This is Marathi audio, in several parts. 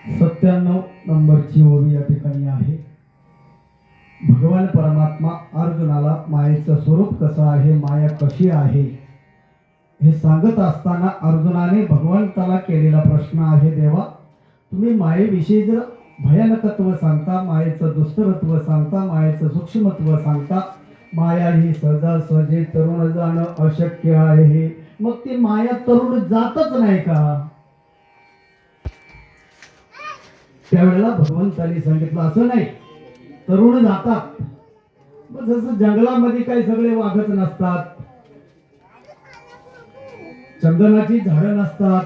97 नंबरची ओवी या ठिकाणी आहे. भगवान परमात्मा अर्जुनाला मायेचं स्वरूप कसं आहे, माया कशी आहे हे सांगत असताना अर्जुनाने भगवंताला केलेला प्रश्न आहे, देवा तुम्ही मायेविषयी जर भयानकत्व सांगता, मायेचं दुस्तरत्व सांगता, मायेचं सूक्ष्मत्व सांगता, माया ही सहजासहजी तरुण जाणं अशक्य आहे, मग ती माया तरुण जातच नाही का? त्यावेळेला भगवंतांनी सांगितलं असं नाही, तरुण जातात. मग जसं जंगलामध्ये काही सगळे वाघच नसतात, चंदनाची झाडं नसतात,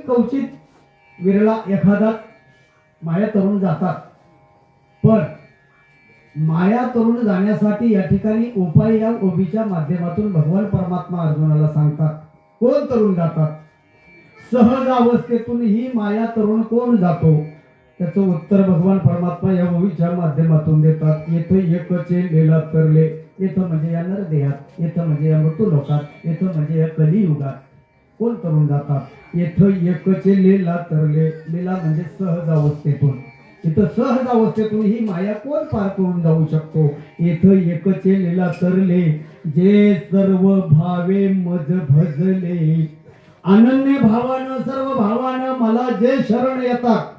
कवचित विरळा एखादा माया तरुण जातात. पण माया तरुण जाण्यासाठी या ठिकाणी उपाय या ओबीच्या माध्यमातून भगवान परमात्मा अर्जुनाला सांगतात. कोण तरुण जातात? सहज अवस्थेतून ही माया तरुण कोण जातो? त्याचं उत्तर भगवान परमात्मा या ओवीच्या माध्यमातून देतात. येथे एकचे लीला तरले, येथं म्हणजे या नरदेहात, येथं म्हणजे या मृत्यू लोकात, येथं म्हणजे या कलियुगात कोण तरुण जातात? येथं एकचे लीला तरले, लीला म्हणजे सहज अवस्थेतून. इथं सहज अवस्थेतून ही माया कोण पार करून जाऊ शकतो? येथं एकचे लीला तरले, जे सर्व भावे मज भजले, अनन्य भावानं सर्व भावानं मला जे शरण येतात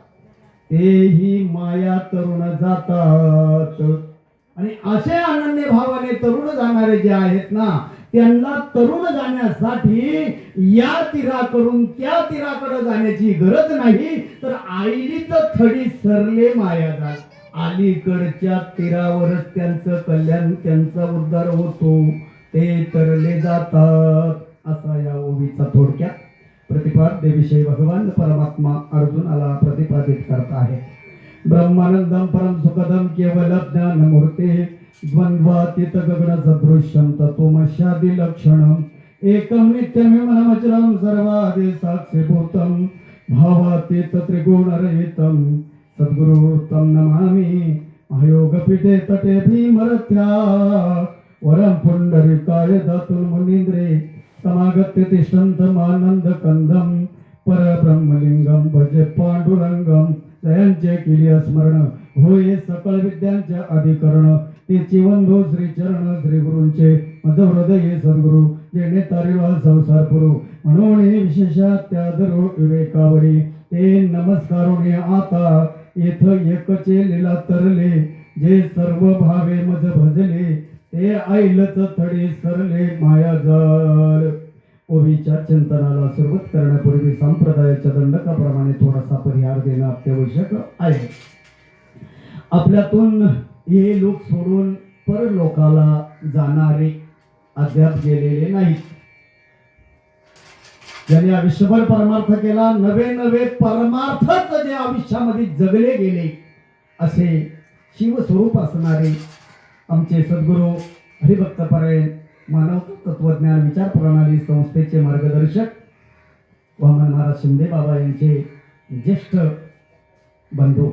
तेही माया तरुण जातात. आणि असे अनन्य भावाने तरुण जाणारे जे आहेत ना, त्यांना तरुण जाण्यासाठी या तीराकडून त्या तीराकडे जाण्याची गरज नाही, तर आईलीच थडी सरले माया जात, अलीकडच्या तीरावरच त्यांचं कल्याण, त्यांचा उद्धार होतो, ते तरले जातात. असा या ओवीचा थोडक्यात प्रतिपाद्याविषयी भगवान परमात्मा अर्जुनाला प्रतिपादित करत आहे. ब्रह्मानंदम परम सुखदम केवल ज्ञान मूर्ते, द्वंद्वातीत गगन सदृश्यम तत्वमस्यादि लक्षणम, एकम नित्यमिमनमचरम सर्वादि साक्षीभूतम, भावातीत त्रिगुण रहितम सद्गुरु तम नमामि, महायोगपीठे तटे भीमरथ्या, वरम पुंडरीकाय दातुल मुनींद्रे, समागत्य तिष्ठन्तमानंद कंदम, परब्रह्मलिंगम भजे पांडुरंगम, जयांचे केली स्मरण होय सकळ विद्यांचे अधिकरण, तेची वंदो श्री चरण श्री गुरूंचे, मज हृदये सद्गुरु, जेणे तारिवा संसार पुरू, म्हणून विशेषात्यादरो विवेकावरी, ते नमस्कारोने आता येथ एकचे लीला तरले, जे सर्व भावे मज भजले, ते ऐलच थडी सरले माया जाल. ओवीच्या चिंतनाला सुरुवात करण्यापूर्वी संप्रदायाच्या दंडकाप्रमाणे थोडासा परिहार देणं अत्यावश्यक आहे. आपल्यातून हे लोक सोडून परलोकाला जाणारे अद्याप गेलेले नाहीत. ज्यांनी आयुष्यभर परमार्थ केला, नवे नवे परमार्थच जे आयुष्यामध्ये जगले गेले, असे शिवस्वरूप असणारे आमचे सद्गुरू हरिभक्तपरायण मानव तत्वज्ञान विचार प्रणाली संस्थेचे मार्गदर्शक वामन महाराज शिंदे बाबा यांचे ज्येष्ठ बंधू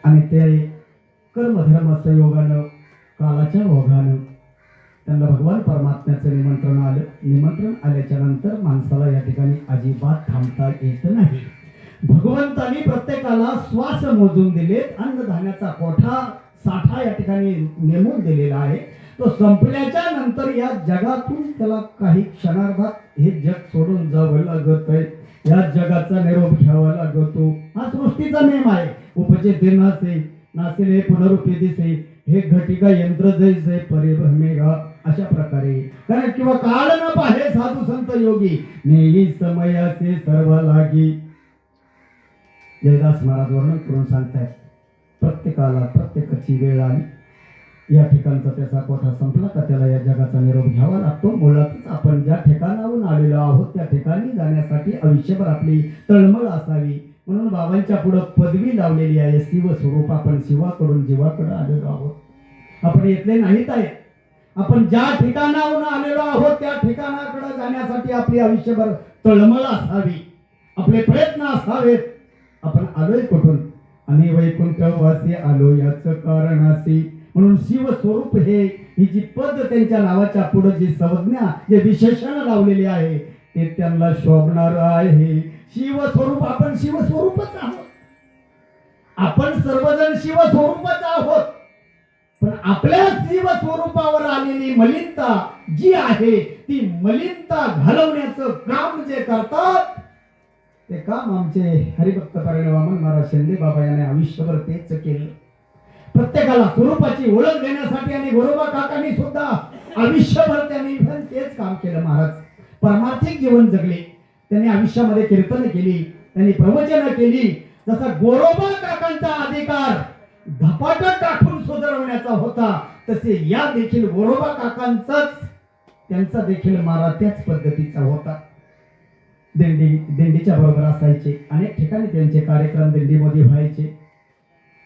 आणि ते कर्मधर्म संयोगानं कालाच्या ओघानं त्यांना भगवान परमात्म्याचं निमंत्रण आलं. निमंत्रण आल्याच्या नंतर माणसाला या ठिकाणी अजिबात थांबता येत नाही. भगवंतांनी प्रत्येकाला श्वास मोजून दिलेत, अन्नधान्याचा कोठा साठा या ठिकाणी नेमून दिलेला आहे. तो संपल्याच्या नंतर या जगातून त्याला काही क्षणार्धात हे जग सोडून जावं लागत आहे. या जगाचा निरोप घ्यावा लागतो. हा सृष्टीचा नियम आहे. उपजे ते नासे नासेले पुनरुपे दिसे, हे घटिका यंत्र जैसे परिभ्रमेगा, अशा प्रकारे. कारण किंवा काळ न पाहे साधू संत योगी, नेई समयाचे सर्व लागी. जयदास महाराज वर्णन करून सांगतायत, प्रत्येकाला प्रत्येकाची वेळ आली. या ठिकाणचा त्याचा कोठा संपला का त्याला या जगाचा निरोप घ्यावा लागतो. मुळातच आपण ज्या ठिकाणाहून आलेलो आहोत त्या ठिकाणी जाण्यासाठी आयुष्यभर आपली तळमळ असावी, म्हणून बाबांच्या पुढे पदवी लावलेली आहे शिवस्वरूप. आपण शिवाकडून जीवाकडे आलेलो आहोत. आपण इथले नाहीत आहे. आपण ज्या ठिकाणाहून आलेलो आहोत त्या ठिकाणाकडे जाण्यासाठी आपली आयुष्यभर तळमळ असावी, आपले प्रयत्न असावेत. आपण आलोय कुठून? आणि वैकुंठवासी आलो याच कारणासी. म्हणून शिवस्वरूप हे ही जी पद त्यांच्या नावाच्या पुढे जी संज्ञा जे विशेषण लावलेली आहे ते त्यांना शोभणार आहे. शिवस्वरूप, आपण शिवस्वरूपच आहोत. आपण सर्वजण शिवस्वरूपच आहोत. पण आपल्या शिवस्वरूपावर आलेली मलिनता जी आहे ती मलिनता घालवण्याचं काम जे करतात ते काम आमचे हरिभक्त परायण वामन महाराज शिंदे बाबा यांनी आयुष्यभर तेच केलं. प्रत्येकाला स्वरूपाची ओळख देण्यासाठी आणि गोरोबा काकांनी सुद्धा आयुष्यभर त्यांनी तेच काम केलं. महाराज परमार्थिक जीवन जगले. त्यांनी आयुष्यामध्ये कीर्तन केली, त्यांनी प्रवचन केली. जसा गोरोबा काकांचा अधिकार धपाटा टाकून सुधारवण्याचा होता तसे या देखील गोरोबा काकांचाच त्यांचा देखील मारा त्याच पद्धतीचा होता. दिंडीच्या बरोबर असायचे. अनेक ठिकाणी त्यांचे कार्यक्रम दिंडीमध्ये व्हायचे.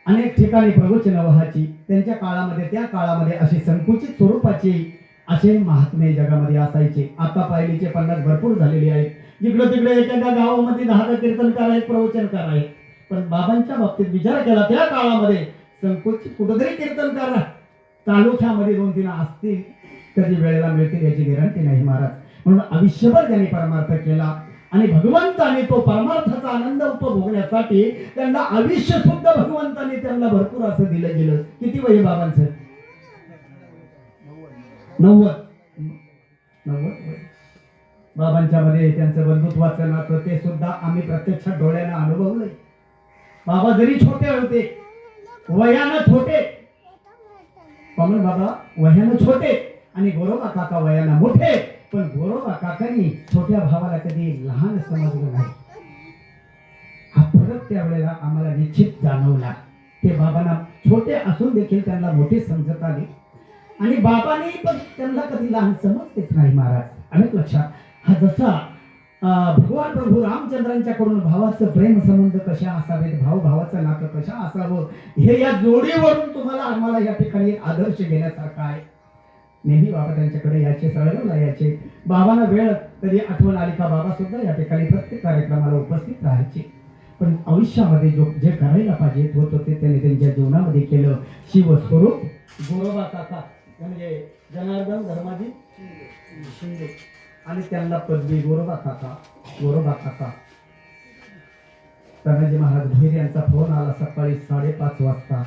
अनेक ठिकाणी प्रवचन व्हायची. त्यांच्या काळामध्ये त्या काळामध्ये अशी संकुचित स्वरूपाचे असे महात्मे जगामध्ये असायचे. आता पायलीचे 50 भरपूर झालेले आहेत. जिकडे तिकडे एखाद्या गावामध्ये 10 कीर्तनकार आहेत, प्रवचनकार आहेत. पण बाबांच्या बाबतीत विचार केला त्या काळामध्ये संकुचित कुठेतरी कीर्तनकार तालुक्यामध्ये 2-3 असतील. कधी वेळेला मिळतील याची गॅरंटी नाही महाराज. म्हणून आयुष्यभर त्यांनी परमार्थ केला आणि भगवंताने तो परमार्थाचा आनंद उपभोगण्यासाठी त्यांना आयुष्य सुद्धा भगवंताने त्यांना भरपूर असं दिलं गेलं. किती वय बाबांचं? 90 बाबांच्या मध्ये त्यांचं बंधुत्वाचं नातं ते सुद्धा आम्ही प्रत्यक्षात डोळ्यानं अनुभवलंय. बाबा जरी छोटे होते, वयानं छोटे, कमल बाबा वयानं छोटे आणि गोरोबा काका वयानं मोठे, पण गोरोबा काकांनी छोट्या भावाला कधी लहान समजलं नाही. हा फरक त्यावेळेला आम्हाला निश्चित जाणवला. ते बाबांना छोटे असून देखील त्यांना मोठे समजत आले आणि बाबांनी पण त्यांना कधी लहान समजतेच नाही महाराज. अनेक लक्षात हा जसा भगवान प्रभू रामचंद्रांच्याकडून भावाचं प्रेम संबंध कशा असावेत, भावाचं नातं कशा असावं हे या जोडीवरून तुम्हाला आम्हाला या ठिकाणी एक आदर्श घेण्यासारखा आहे. नेहमी बाबा त्यांच्याकडे याचे सळगवला याचे. बाबांना वेळ कधी आठवण आली का बाबा सुद्धा या ठिकाणी प्रत्येक कार्यक्रमाला उपस्थित राहायचे. पण आयुष्यामध्ये जे करायला पाहिजे होत होते त्यांनी त्यांच्या जीवनामध्ये केलं. शिवस्वरूप गोरोबा काका म्हणजे जनार्दन धर्माजी शिंदे आणि त्यांना पदवी गोरोबा काका. तानाजी महाराज भैर यांचा फोन आला सकाळी 5:30 वाजता.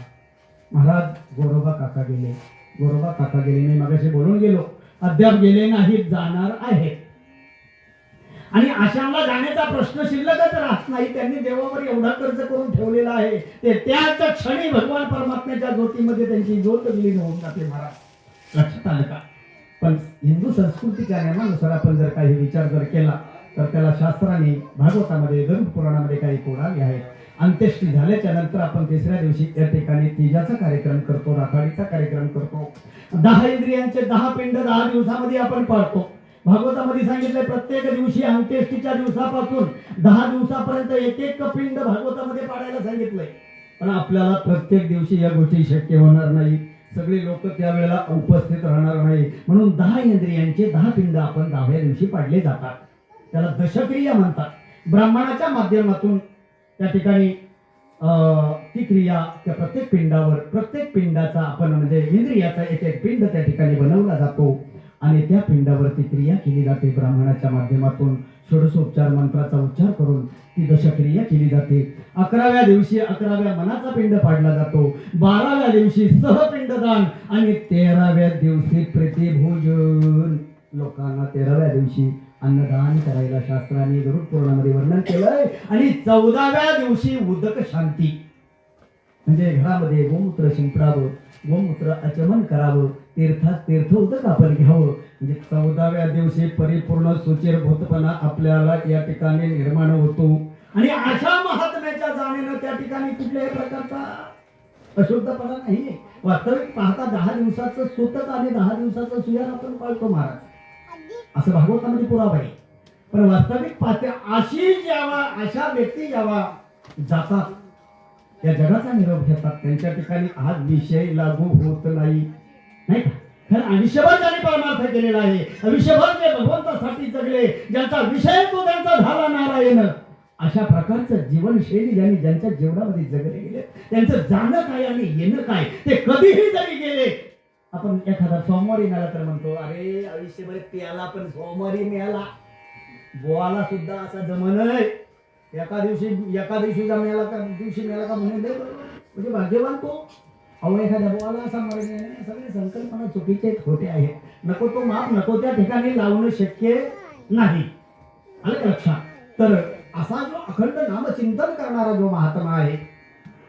महाराज गोरोबा काका गेले. मी मगाशी बोलून गेलो, अद्याप गेले नाहीत, जाणार आहेत. आणि अशांना जाण्याचा प्रश्न शिल्लकच राहत नाही. त्यांनी देवावर एवढा कर्ज करून ठेवलेला आहे ते त्याच क्षणी भगवान परमात्म्याच्या ज्योतीमध्ये त्यांची ज्योत विलीन होऊन जाते महाराज. लक्षात आलं का? पण हिंदू संस्कृतीच्या नियमानुसार आपण जर काही विचार जर केला तर त्याला शास्त्राने भागवतामध्ये गरुड पुराणामध्ये काही कोडावी आहेत. अंत्येष्टी झाल्याच्या नंतर आपण 3ऱ्या दिवशी त्या ठिकाणी तीजाचा कार्यक्रम करतो, राखाडीचा कार्यक्रम करतो. 10 इंद्रियांचे 10 पिंड 10 दिवसामध्ये आपण पाळतो. भागवतामध्ये सांगितले प्रत्येक दिवशी अंत्येष्टीच्या दिवसापासून 10 दिवसापर्यंत एक पिंड भागवतामध्ये पाडायला सांगितलंय. पण आपल्याला प्रत्येक दिवशी या गोष्टी शक्य होणार नाही. सगळे लोक त्यावेळेला उपस्थित राहणार नाही. म्हणून 10 इंद्रियांचे 10 पिंड आपण 10व्या दिवशी पाडले जातात. त्याला दशक्रिया म्हणतात. ब्राह्मणाच्या माध्यमातून त्या ठिकाणी ती क्रिया त्या प्रत्येक पिंडावर प्रत्येक पिंडाचा आपण म्हणजे इंद्रियाचा एक पिंड त्या ठिकाणी बनवला जातो आणि त्या पिंडावरती क्रिया केली जाते. ब्राह्मणाच्या माध्यमातून षोडशोपचार मंत्राचा उच्चार करून ती दशक्रिया केली जाते. 11व्या दिवशी 11व्या मनाचा पिंड पाडला जातो. 12व्या दिवशी सहपिंडदान आणि 13व्या दिवशी प्रतिभोजन. लोकांना 13व्या दिवशी अन्नदान करायला शास्त्राने गरुड पुराणामध्ये वर्णन केलंय. आणि 14व्या दिवशी उदक शांती म्हणजे घरामध्ये गोमूत्र शिंपडावं, गोमूत्र आचमन करावं, तीर्थ उदक आपण घ्यावं. म्हणजे 14व्या दिवशी परिपूर्ण सुचिरभूतपणा आपल्याला या ठिकाणी निर्माण होतो. आणि अशा महात्म्याच्या जाणीनं त्या ठिकाणी कुठल्याही प्रकारचा अशुद्धपणा नाही. वास्तविक पाहता 10 दिवसाचं सूतक आणि 10 दिवसाचं सुयार आपण पाळतो महाराज, असं भागवतामध्ये पुरावा आहे. पण वास्तविक पाहता अशा व्यक्ती जेव्हा जातात त्या जगाचा निरोप घेतात त्यांच्या ठिकाणी आज विषय लागू होत नाही का? कारण आयुष्यभर त्यांनी परमार्थ केलेला आहे. आयुष्यभर ते भगवंतासाठी जगले, ज्यांचा विषय तो त्यांचा झाला नारायण. अशा प्रकारचं जीवनशैली ज्यांनी ज्यांच्या जीवनामध्ये जगले गेले त्यांचं जाणं काय आणि येणं काय ते कधीही जरी गेले. आपण एखादा सोमवारी मिळाला तर म्हणतो अरे आयुष्यभर प्याला पण सोमवारी मिळाला. बोवाला सुद्धा असा जमन आहे. एका दिवशीचा मेला का दिवशी मेला का म्हणजे म्हणजे भाग्यवान तो. अहो एखाद्या बोवाला असा मार्ग नाही. सगळे संकल्पना चुकीचे खोटे आहेत. नको तो माप नको त्या ठिकाणी लावणं शक्य नाही. आलं का लक्षात? तर असा जो अखंड नामचिंतन करणारा जो महात्मा आहे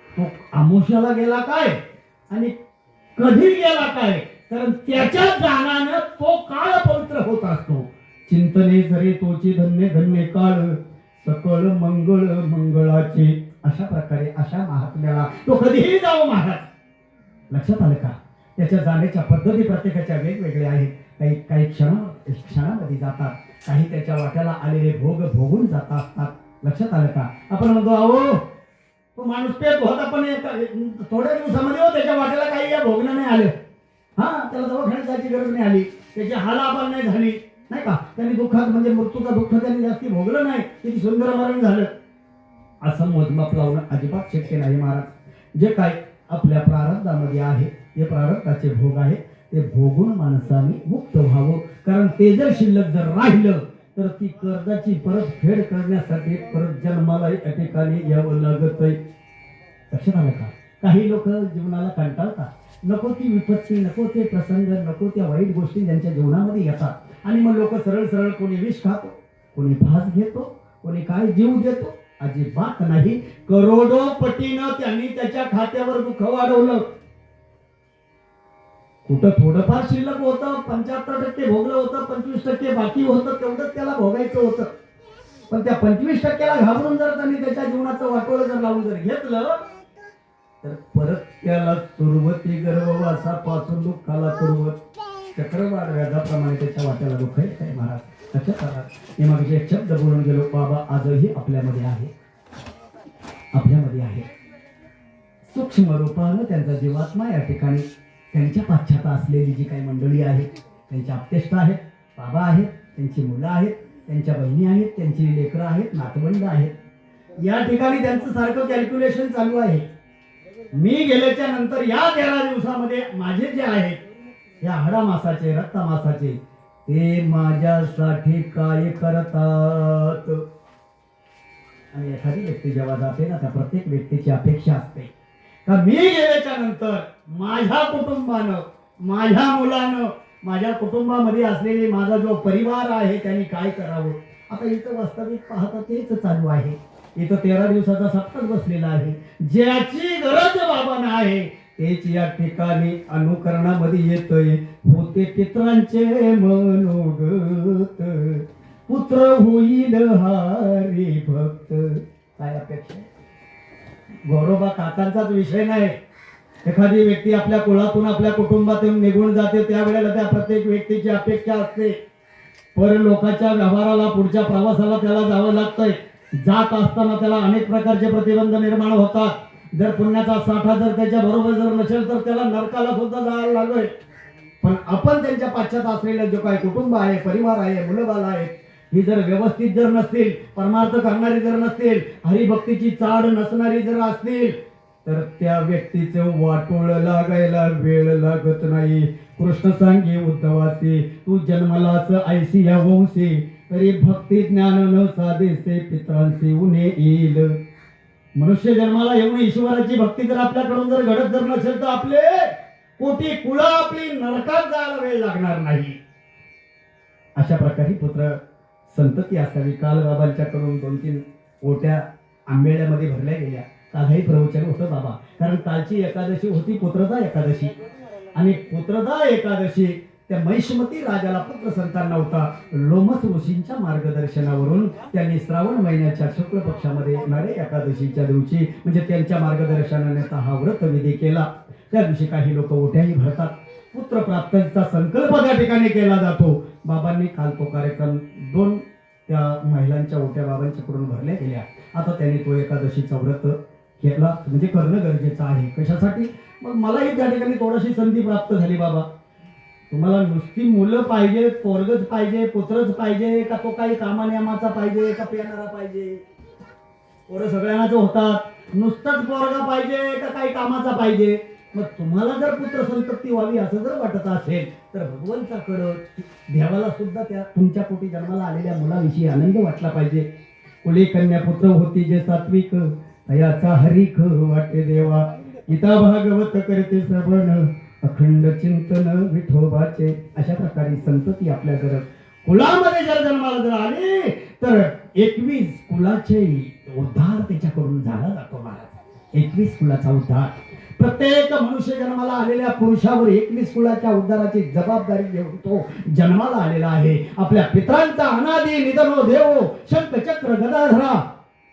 तो आमुष्याला गेला काय आणि कधी गेला काय, कारण त्याच्या जाण्यानं तो काळ पवित्र होत असतो. चिंतने जरी तोची धन्य धन्य काळ सकळ मंगळ मंगळाचे. अशा प्रकारे अशा महात्म्याला तो कधीही जावो महाराज. लक्षात आलं का? त्याच्या जाण्याच्या पद्धती प्रत्येकाच्या वेगवेगळ्या आहेत. काही काही क्षणामध्ये जातात, काही त्याच्या वाट्याला आलेले भोग भोगून जात असतात. लक्षात आलं का? आपण म्हणतो अहो तो माणूस पेत होता पण थोड्या दिवसामध्ये त्याच्या वाट्याला काही या भोगणं नाही आलं. हा, त्याला दवाखान्यात जायची गरज नाही आली, त्याची हालापाल नाही झाली, नाही का? त्यांनी दुःखात म्हणजे मृत्यूचा दुःख त्यांनी जास्ती भोगलं नाही, किती सुंदर मरण झालं. असं मोजमाप लावणं अजिबात शक्य नाही महाराज. जे काय आपल्या प्रारब्धामध्ये आहे ते प्रारब्धाचे भोग आहे, ते भोगून माणसाने मुक्त व्हावं. कारण ते जर शिल्लक जर राहिलं तर ती कर्जाची परतफेड करण्यासाठी परत जन्माला या ठिकाणी यावं लागत आहे. लक्षात आलं का? काही लोक जीवनाला कंटाळतात. नको ती विपत्ती, नको ते प्रसंग, नको त्या वाईट गोष्टी त्यांच्या जीवनामध्ये येतात आणि मग लोक सरळ सरळ कोणी विष खातो, कोणी भास घेतो, कोणी काय जीव देतो. अजिबात नाही. करोडो पटीनं त्यांनी त्याच्या खात्यावर दुःख वाढवलं. कुठं थोडंफार शिल्लक होतं, 75% भोगलं होतं, 25% बाकी होतं, तेवढंच त्याला भोगायचं होतं. पण त्या 25%ला घाबरून जर त्यांनी त्याच्या जीवनाचं वाटोळं जर लावून जर घेतलं तर परत त्याला सुरुवाती गर्भवासा पासून दुःखाला सुरुवात चक्रवाढ व्याजाप्रमाणे त्याच्या वाट्याला दुःख येत आहे महाराज. लक्षात आला? मी मागे एक शब्द बोलून गेलो, बाबा आजही आपल्यामध्ये आहे, आपल्यामध्ये आहे. सूक्ष्म रूपानं त्यांचा जीवात्मा या ठिकाणी त्यांच्या पाश्चात असलेली जी काही मंडळी आहे, त्यांचे आप्तेष्ट आहेत, बाबा आहेत, त्यांची मुलं आहेत, त्यांच्या बहिणी आहेत, त्यांची लेकरं आहेत, नातवंड आहेत. या ठिकाणी त्यांचं सारखं कॅल्क्युलेशन चालू आहे. मी गेल्याच्या नंतर या 13 दिवसामध्ये माझे जे आहेत या हाडामासाचे रक्तमासाचे ते माझ्यासाठी काय करतात. आणि एखादी व्यक्ती जेव्हा जाते ना, त्या प्रत्येक व्यक्तीची अपेक्षा असते का मी गेल्याच्या नंतर माझ्या कुटुंबानं, माझ्या मुलानं, माझ्या कुटुंबामध्ये असलेले माझा जो परिवार आहे त्यांनी काय करावं. आता इथं वास्तविक पाहता तेच चालू आहे. इथं 13 दिवसाचा सप्ताह बसलेला आहे. ज्याची गरज बाबांना आहे तेच या ठिकाणी अनुकरणामध्ये येतोय. होते पित्रांचे मनोगत, पुत्र होईल हारी भक्त. काय अपेक्षा? गौरवबा काकांचाच विषय नाही. एखादी व्यक्ती आपल्या कुळातून आपल्या कुटुंबातून निघून जाते त्यावेळेला त्या प्रत्येक व्यक्तीची अपेक्षा असते पर लोकांच्या व्यवहाराला, पुढच्या प्रवासाला त्याला जावं लागतंय. जात असताना त्याला अनेक प्रकारचे प्रतिबंध निर्माण होतात. जर पुण्याचा साठा जर त्याच्या बरोबर जर नसेल तर त्याला नरकाला सुद्धा जायला लागेल. पण आपण त्यांच्या पाश्चात असलेलं जो काही कुटुंब आहे, परिवार आहे, मुलंबाळ आहेत, ही जर व्यवस्थित जर नसतील, परमार्थ करणारी जर नसतील, हरिभक्तीची चाड नसणारी जर असतील तर त्या व्यक्तीचं वाटोळ लागायला वेळ लागत नाही. कृष्ण सांगे उद्धवासी, तू जन्मलाच ऐसी या वंशी, तरी भक्ती ज्ञान न साधेसे पित्रांचे उन्हे येईल. मनुष्य जन्माला येऊन ईश्वराची भक्ती जर आपल्याकडून जर घडत जर नसेल तर आपले कोटी कुळा आपली नरकात जायला वेळ लागणार नाही. अशा प्रकारे पुत्र संतती असावी. काल बाबांच्याकडून 2-3 ओट्या आंबेड्यामध्ये भरल्या गेल्या. कालही प्रवचन होतं बाबा, कारण कालची एकादशी होती पुत्रदा एकादशी. आणि पुत्रदा एकादशी त्या महिष्मती राजाला पुत्र संतान नव्हता. लोमस ऋषींच्या मार्गदर्शनावरून त्यांनी श्रावण महिन्याच्या शुक्ल पक्षामध्ये येणाऱ्या एकादशीच्या दिवशी म्हणजे त्यांच्या मार्गदर्शनाने हा व्रत विधी केला. त्या दिवशी काही लोक ओट्याही भरतात. पुत्र प्राप्तीचा संकल्प त्या ठिकाणी केला जातो. बाबांनी काल तो कार्यक्रम 2 त्या महिलांच्या ओट्या बाबांच्याकडून भरल्या गेल्या. आता त्यांनी तो एकादशीचा व्रत केला म्हणजे करणं गरजेचं आहे. कशासाठी? मग मलाही त्या ठिकाणी थोडीशी संधी प्राप्त झाली. बाबा तुम्हाला नुसती मुलं पाहिजे, पोरगच पाहिजे, पुत्रच पाहिजे का तो काही कामानियमाचा पाहिजे का पेनारा पाहिजे? पोरं सगळ्यांनाच होतात. नुसतंच पोरगा पाहिजे का काही कामाचा पाहिजे? मग तुम्हाला जर पुत्र संतती व्हावी असं जर वाटत असेल तर भगवंताकडं देवाला सुद्धा त्या तुमच्या पोटी जन्माला आलेल्या मुलाविषयी आनंद वाटला पाहिजे. कुली कन्या पुत्र होती जे सात्विक, तयाचा हरिक वाटे देवा. गीता भागवत करते श्रवण, अखंड चिंतन विठोबाचे. अशा प्रकारे संतती आपल्या घर कुलामध्ये जर जन्माला जर आले तर 21 कुलाचे उद्धार त्याच्याकडून झाला जातो महाराज. 21 कुलाचा उद्धार. प्रत्येक मनुष्य जन्माला आलेल्या पुरुषावर 21 कुलाच्या उद्धाराची जबाबदारी घेऊन तो जन्माला आलेला आहे. आपल्या पितरांचा अनादि निधनो देवो, शंख चक्र गदाधरा,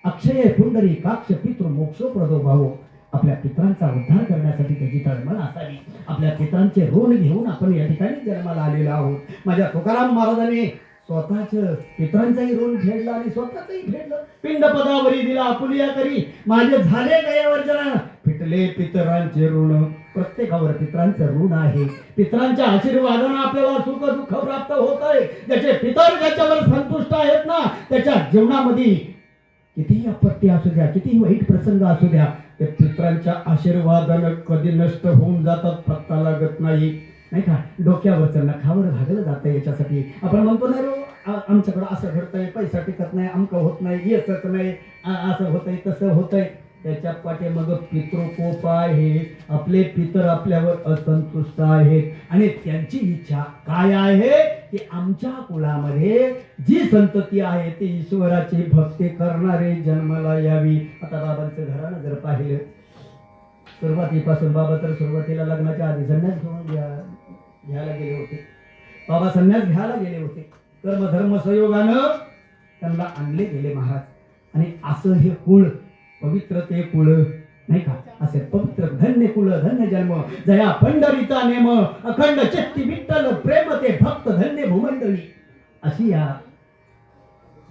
अक्षय पुंडरी काक्ष पितृ मोक्षप्रदो भावो. आपल्या पितरांचा उद्धार करण्यासाठी त्याची तळमळ असावी. आपल्या पितरांचे ऋण घेऊन आपण या ठिकाणी जन्माला आलेलो आहोत. माझ्या तुकाराम महाराजांनी स्वतःच पितरांचाही ऋण फेडलं आणि स्वतःचही फेडलं. पिंड पदावरी दिला आपुलिया करी, माझे झाले गयावर्जन, फिटले पितरांचे ऋण. प्रत्येकावर पितरांचं ऋण आहे. पितरांच्या आशीर्वादानं आपल्याला सुख दुःख प्राप्त होत आहे. ज्याचे पितर ज्याच्यावर संतुष्ट आहेत ना, त्याच्या जीवनामध्ये कितीही आपत्ती असू द्या, कितीही वाईट प्रसंग असू द्या, ते पितरांच्या आशीर्वादानं कधी नष्ट होऊन जातात, पत्ता लागत नाही. नाही का? डोक्यावरचं नखावर भागलं जातं. याच्यासाठी आपण म्हणतो नाही रो, आमच्याकडं असं घडतंय, पैसा टिकत नाही, अमकं होत नाही, येतच नाही, असं होतंय तसं होतंय. त्याच्या पाठी मग पितृकोप आहे. आपले पितर आपल्यावर असंतुष्ट आहेत आणि त्यांची इच्छा काय आहे की आमच्या कुळामध्ये जी संतती आहे ती ईश्वराची भक्ती करणारे जन्माला यावी. आता बाबांचं घरानं जर पाहिलं, सुरुवातीपासून बाबा तर सुरुवातीला लग्नाच्या आधी संन्यास घ्यायला गेले होते. बाबा संन्यास घ्यायला गेले होते. कर्मधर्म संयोगानं त्यांना आणले गेले महाराज. आणि असं हे कुळ पवित्र, ते कुळ नाही का, असे पवित्र धन्य कुळ धन्य जन्म, जया पंढरीचा नेम, अखंड चित्ती विठ्ठल प्रेम ते भक्त धन्य भूमंडळी. अशी या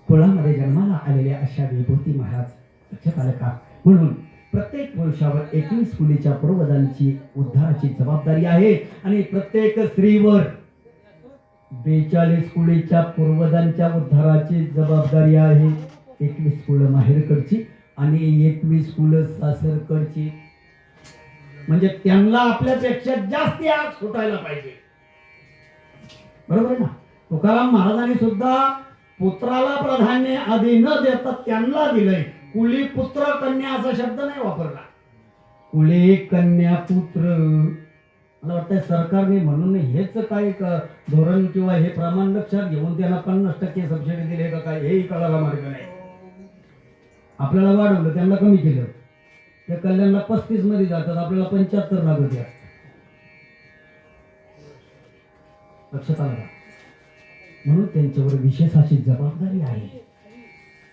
कुळामध्ये जन्माला आलेल्या अशा विभूती महाराज लक्षात आलं का? म्हणून प्रत्येक पुरुषावर 21 कुलीच्या पूर्वजांची उद्धाराची जबाबदारी आहे आणि प्रत्येक स्त्रीवर 42 कुलीच्या पूर्वजांच्या उद्धाराची जबाबदारी आहे. 21 कुल माहेरकडची आणि 21 कुल सासरकडची. म्हणजे त्यांना आपल्यापेक्षा जास्त आग सुटायला पाहिजे. बरोबर आहे ना? तुकाराम महाराजांनी सुद्धा पुत्राला प्राधान्य आधी न देता त्यांना दिलंय. कुली पुत्र कन्या असा शब्द नाही वापरला. कुले कन्या पुत्र. मला वाटतं सरकारने म्हणून हेच काही धोरण किंवा हे प्रमाण लक्षात घेऊन त्यांना 50% सबसिडी दिले का काय हेही कळायला मार्ग नाही. आपल्याला वाढवलं, त्यांना कमी केलं. त्या कल्याणला 35 मध्ये जातात, आपल्याला 75 लागत या. लक्षात आलं का? म्हणून त्यांच्यावर विशेष अशी जबाबदारी आहे.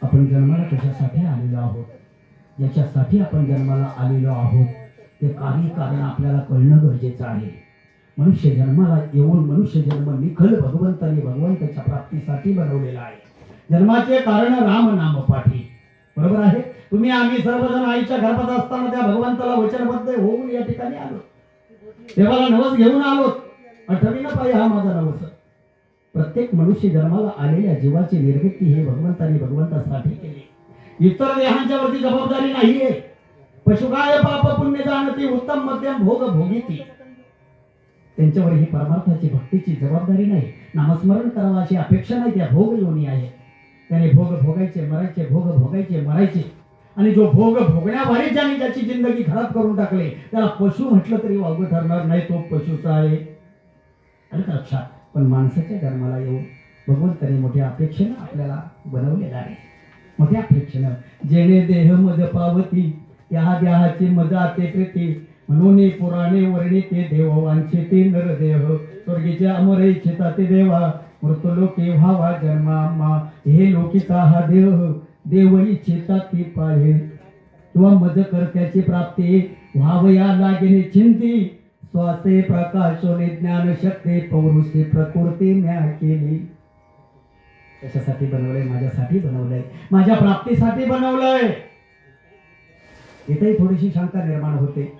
आपण जन्माला कशासाठी आलेलो आहोत, याच्यासाठी आपण जन्माला आलेलो आहोत, ते काही कारण आपल्याला कळणं गरजेचं आहे. मनुष्य जन्माला येऊन मनुष्य जन्म निखल भगवंताने भगवंताच्या प्राप्तीसाठी बनवलेला आहे. जन्माचे कारण राम नाम पाठी. बरोबर आहे? तुम्ही आम्ही सर्वजण आईच्या गर्भात असताना त्या भगवंताला वचनबद्ध होऊन या ठिकाणी आलो. देवाला नवस घेऊन आलो. आठवीनं पाहिजे हा माझा नवस. प्रत्येक मनुष्य जन्माला आलेल्या जीवाची निर्मिती हे भगवंताने भगवंतासाठी केली. इतर देहांच्या वरती जबाबदारी नाहीये. पशुकाय पाप पुण्य जाणती, उत्तम मध्यम भोग भोगीती. त्यांच्यावर ही परमार्थाची भक्तीची जबाबदारी नाही. नामस्मरण करावं अशी अपेक्षा नाही. त्या भोग योनी आहे. त्याने भोग भोगायचे मरायचे, भोग भोगायचे मरायचे. आणि जो भोग भोगण्यावारी ज्याने ज्याची जिंदगी खराब करून टाकले त्याला पशु म्हटलं तरी वावगं ठरणार नाही. तो पशुचा आहे. आणि लक्षात, पण माणसाच्या जन्माला येऊन भगवंताने मोठ्या अपेक्षेनं आपल्याला बनवलेलं आहे. मोठ्या अपेक्षेनं जेणे देह मज पावती, त्या देहाची मजा ते प्रीती, म्हणून पुराणे वर्णिते देव वांछे ते नरदेह, स्वर्गीचे अमर इच्छिता ते देवा, मृतलोके व्हावा जन्मा, हे लोकीचा हा देह देव इच्छिता ती पाहे, किंवा मज कर्त्याची प्राप्ती व्हावया लागेने चिंती, स्वासे प्रकाशोने ज्ञान शक्ती पौरुषी प्रकृती म्या केली. कशासाठी बनवलंय? माझ्यासाठी बनवलंय, माझ्या प्राप्तीसाठी बनवलंय. इथेही थोडीशी शंका निर्माण होते.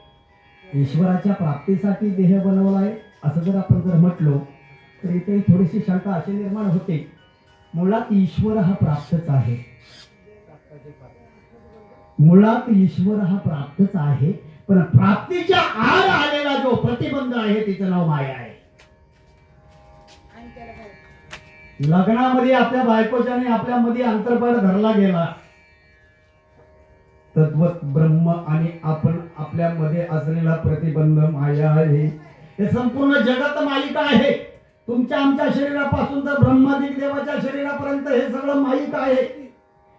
ईश्वराच्या प्राप्तीसाठी देह बनवलाय असं जर आपण जर म्हटलो तर इथे थोडीशी शंका अशी निर्माण होते. मुळात ईश्वर हा प्राप्तच आहे. मुळात ईश्वर हा प्राप्तच आहे, पण प्राप्तीच्या आड आलेला जो प्रतिबंध आहे तिचं नाव माया आहे. लग्नामध्ये आपल्या बायकोच्या आणि आपल्या मध्ये अंतरपाठ धरला गेला. तद्वत ब्रह्म आणि आपण आपल्यामध्ये असलेला प्रतिबंध माया आहे. हे संपूर्ण जगत माईक आहे. तुमच्या आमच्या शरीरापासून तर ब्रह्मादिक देवाच्या शरीरापर्यंत हे सगळं माईक आहे.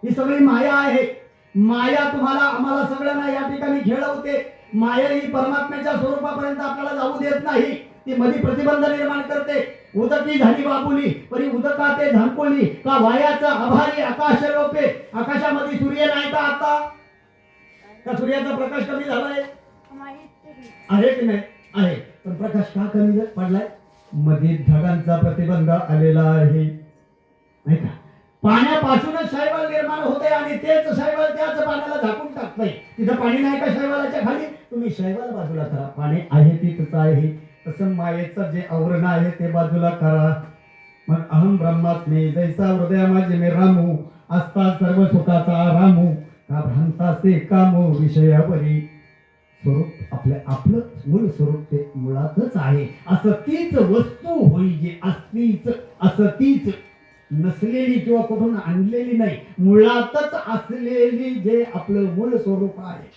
ही सगळी माया आहे. माया तुम्हाला आम्हाला सगळ्यांना या ठिकाणी खेळवते. माया ही परमात्म्याच्या स्वरूपापर्यंत आपल्याला जाऊ देत नाही. ती मध्ये प्रतिबंध निर्माण करते. उदकी झाली बाबुली परी उदका ते झांकोली का वायाचा आभारी आकाश रोपे. आकाशामध्ये सूर्य नाही का आता? का सूर्याचा प्रकाश कमी झालाय? आहे की नाही? आहे. पण प्रकाश का कमी पडलाय? मध्ये ढगांचा प्रतिबंध आलेला आहे. नाही का? पाण्यापासूनच शैवाल निर्माण होते आणि तेच शैवाल त्याच पाण्याला झाकून टाकतंय. तिथं पाणी नाही का शैवालाच्या खाली? तुम्ही शैवाल बाजूला करा. पाणी आहे तिथंच आहे. तसं मायेचं जे आवरण आहे ते बाजूला करा. मग अहम ब्रह्मास्मी जैसा हृदया माझे मी रामू असता सर्व सुखाचा रामू का भ्रांतासे कामो विषयावरी. स्वरूप आपलं मूळ स्वरूप ते मुळातच आहे. असं तीच वस्तू होई जे असतीच असं तीच नसलेली किंवा कुठून आणलेली नाही. मुळातच असलेली जे आपलं मूळ स्वरूप आहे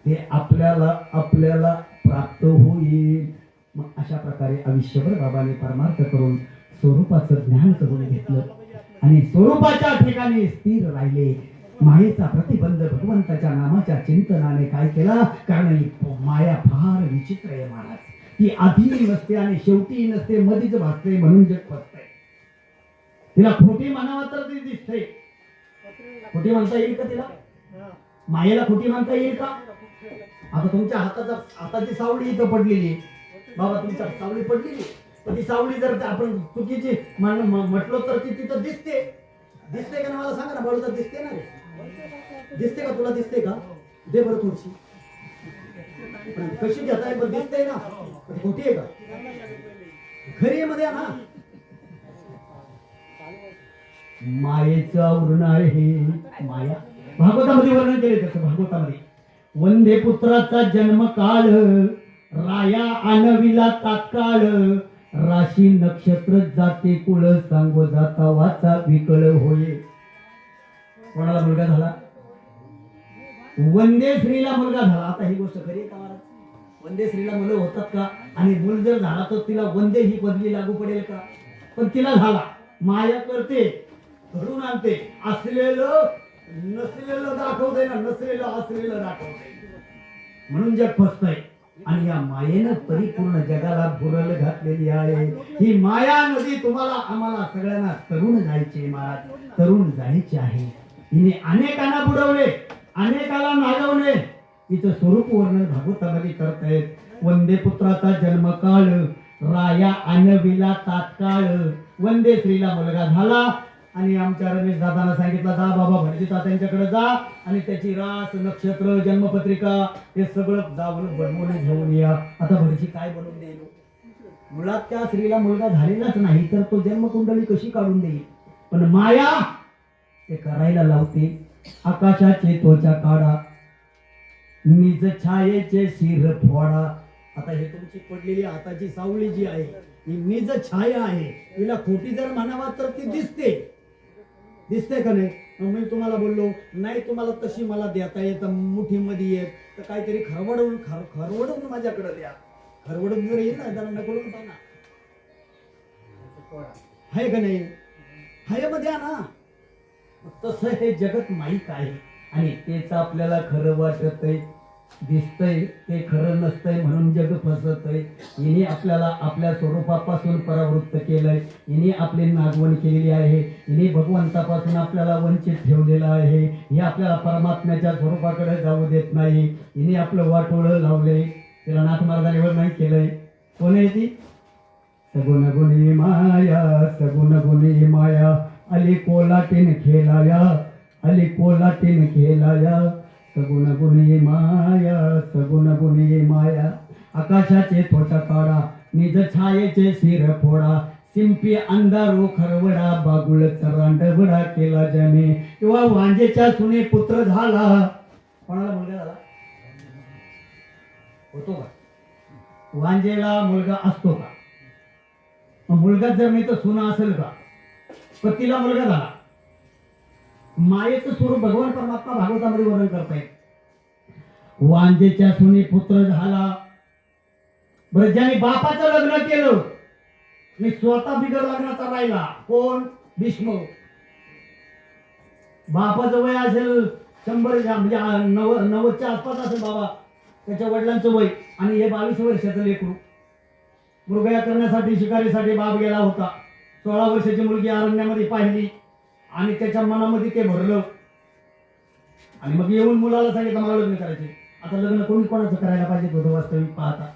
ते आपल्याला प्राप्त होईल. मग अशा प्रकारे आयुष्यभर बाबांनी परमार्थ करून स्वरूपाचं ज्ञान करून घेतलं आणि स्वरूपाच्या ठिकाणी स्थिर राहिले. मायेचा प्रतिबंध भगवंताच्या नामाच्या चिंतनाने काय केला? कारण माया फार विचित्र आहे महाराज. ती आधी नसते आणि शेवटी नसते, मधीच भासते म्हणून जग फसतंय. तिला खोटी म्हणावं तर ती दिसते. खोटी म्हणता येईल का तिला? मायेला खोटी म्हणता येईल का? आता तुमच्या हाताची सावळी इथं पडलेली बाबा, तुमच्या सावळी पडलेली, पण ती सावळी जर आपण चुकीची म्हटलो तर ती तिथं दिसते. दिसते का? मला सांगा ना, बोल तर दिसते ना रे? दिसते का? तुला दिसते का? दे बरं थोडीशी. कशी घेताय? पण दिसते ना. खोटी आहे का? खरी मध्ये ना. मायेचं आवरण आहे माया. भागवतामध्ये वर्णन केले त्याचं. भागवतामध्ये वंदे पुत्राचा जन्म काळ राया आणविला तात्काळ राशी नक्षत्र जाते कुळ सांगो जाता वाचा विकळ होये. कोणाला मुलगा झाला? वंदे श्रीला मुलगा झाला. आता ही गोष्ट खरी आहे का महाराज? वंदे श्रीला मुलं होतात का? आणि मूल जर झाला तर तिला वंदे ही पदवी लागू पडेल का? पण तिला झाला. माया करते, घडून आणते. असलेलं नसलेलं दाखवते ना, नसलेलं असलेलं दाखवते. म्हणून जग फसतंय. आणि या मायेनं परिपूर्ण जगाला भुरळ घातलेली आहे. ही माया नदी तुम्हाला आम्हाला सगळ्यांना तरुण जायचे महाराज, तरुण जायचे आहे. हिने अनेकांना बुडवले, अनेकाला नागवले. हिचं स्वरूप वर्णन भागवतामध्ये करतायत. वंदे पुत्राचा जन्मकाळ राया आणविला तात्काळ. वंदे श्रीला मुलगा झाला आणि आमच्या रमेश दादांना सांगितलं, जा बाबा भटजी तात्यांच्याकडे जा आणि त्याची रास नक्षत्र जन्मपत्रिका हे सगळं जाऊन बनवून घेऊन या. आता भटजी काय बनवून देईल? मुळात त्या स्त्रीला मुलगा झालेलाच नाही तर तो जन्मकुंडली कशी काढून देईल? पण माया ते करायला लावते. आकाशाचे त्वचा काढा, निज छायेचे शिर फोडा. आता हे तुमची पडलेली हाताची सावळी जी आहे ही निज छाया आहे. तिला खोटी जर म्हणावा तर ती दिसते. दिसते का नाही? मी तुम्हाला बोललो नाही तुम्हाला तशी मला देता येत मुठीमध्ये येत तर काहीतरी खरवडून माझ्याकडे द्या. खरवडून जर येईल ना जरा नकडून पाहा. आहे का नाही? हाय मध्ये ना. तसं हे जगत माईक आहे आणि तेच आपल्याला खरं वाटतंय, दिसतंय. ते खरं नसतंय म्हणून जग फसतंय. हिने आपल्याला आपल्या स्वरूपापासून परावृत्त केलंय. हिने आपली नागवण केलेली आहे. हिने भगवंतापासून आपल्याला वंचित ठेवलेलं आहे. हे आपल्याला परमात्म्याच्या स्वरूपाकडे जाऊ देत नाही. हिने आपलं वाटोळं लावलंय. तिला नाथ मार्गाने नाही केलंय. कोण आहे ती? सगुण गुणी माया, सगुण गुणी माया अली कोलाटीन खेलाया, अली कोलाटीन खेलाया. सगुण गुणी माया, सगुण गुणी माया. आकाशाचे त्वचा काढा, निज छायेचे शिर फोडा. सिंपी अंधारो खरवडा, बागुळ चरांडवडा केला ज्याने. किंवा वांजेच्या सुने पुत्र झाला. कोणाला मुलगा झाला? होतो का? वांजेला मुलगा असतो का? मुलगा जर नाही तर सुना असेल का? पण तिला मुलगा झाला. मायेचं स्वरूप भगवान परमात्मा भागवतामध्ये वर्णन करतायत. वांजेच्या सुनी पुत्र झाला. बरं, ज्याने बापाचं लग्न केलं आणि स्वतः बिगर लग्नाचा राहिला, कोण? भीष्म. बापाचं वय असेल 100 म्हणजे 90च्या आसपास असेल बाबा, त्याच्या वडिलांचं वय, आणि हे 22 वर्षाचं लेकरू. मृगया करण्यासाठी शिकारीसाठी बाप गेला होता. 16 वर्षाची मुलगी अरण्यामध्ये पाहिली आणि त्याच्या मनामध्ये ते भरलं आणि मग येऊन मुलाला सांगितलं मला लग्न करायचे. आता लग्न कोणी कोणाचं करायला पाहिजे होतं? वास्तविक पाहता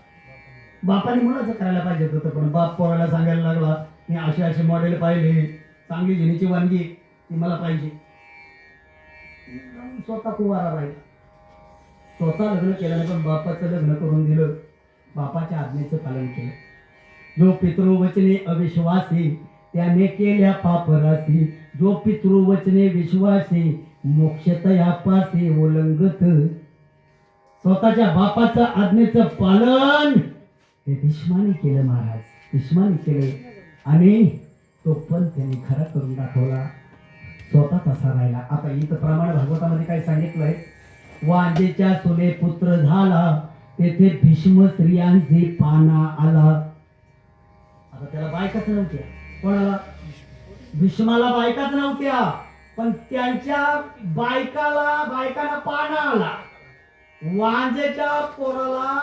बापाने मुलाचं करायला पाहिजे होतं, पण बाप पोराला सांगायला लागला मी अशी अशी मॉडेल पाहिले, चांगली घेण्याची वानगी ती मला पाहिजे. स्वतः कुवारा राहिला, स्वतः लग्न केलं नाही, पण बापाचं लग्न करून दिलं, बापाच्या आज्ञेचं पालन केलं. जो पितृवचने अविश्वासी त्याने केल्या पापरासी, जो पितृवचने विश्वासी मोक्षतया पासी उल्लंघत. स्वतःच्या बापाचं आज्ञेचं पालन हे भीष्माने केलं महाराज, भीष्माने केलं आणि तो पण त्यांनी खरा करून दाखवला, स्वतः तसा राहिला. आता इथं प्रमाण भागवतामध्ये काय सांगितलंय? वांजेच्या सुने पुत्र झाला, तेथे भीष्म स्त्रियांचे पाना आला. आता त्याला बायकाच नव्हत्या. कोणाला? भीष्माला बायकाच नव्हत्या, पण त्यांच्या बायकांना पाना आला. वांजेच्या पोराला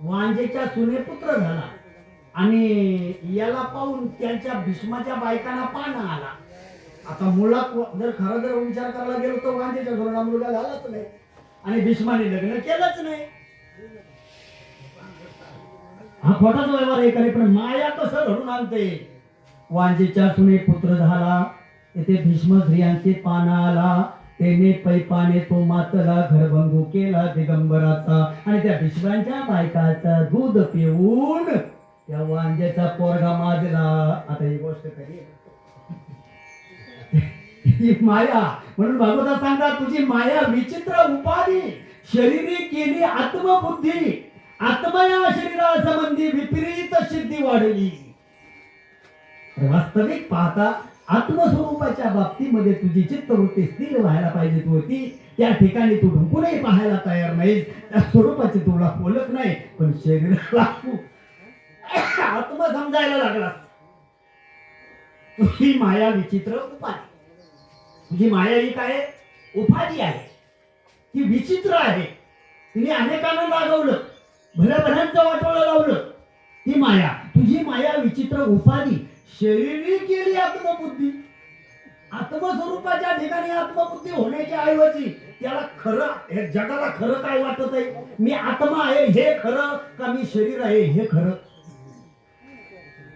वांजेच्या सुने पुत्र झाला आणि याला पाहून त्यांच्या भीष्माच्या बायकांना पाना आला. आता मुळात जर विचार करायला गेलो तर वांजेच्या सुनेला मुलगा झालाच नाही आणि भीष्माने लग्न केलंच नाही. हा खोटाच व्यवहार आहे खरे, पण माया कसं घडून आणते? वांजेच्या सुने पुत्र झाला, येथे भीष्म स्त्रियांचे पाना आला, तेने पैपाने तो मातला घरभंगू केला दिगंबराचा, आणि त्या भीष्मांच्या बायकाचा दूध पिऊन त्या वांजेचा पोरगा माजला. आता ही गोष्ट खरी ही माया. म्हणून भागवतात सांगतात तुझी माया विचित्र उपाधी शरीरी केली आत्मबुद्धी, आत्मया शरीरा संबंधी विपरीत सिद्धी वाढली. वास्तविक पाहता आत्मस्वरूपाच्या बाबतीमध्ये तुझी चित्तवृत्ती स्थिर व्हायला पाहिजे होती. त्या ठिकाणी तू ढुंकूनही पाहायला तयार नाहीस, त्या स्वरूपाची तुला ओळख नाही, पण शरीराला आत्म समजायला लागला. तुझी माया विचित्र उपाधी, तुझी माया ही काय? उपाधी आहे, ती विचित्र आहे. तिने अनेकांना रागवलं, भल्या भल्यांचं वाटोळं लावलं. ती माया, तुझी माया विचित्र उपाधी शरीरी केली आत्मबुद्धी. आत्मस्वरूपाच्या ठिकाणी आत्मबुद्धी होण्याच्या ऐवजी त्याला खरं, हे जगाला खरं काय वाटत आहे? मी आत्मा आहे हे खरं का मी शरीर आहे हे खरं?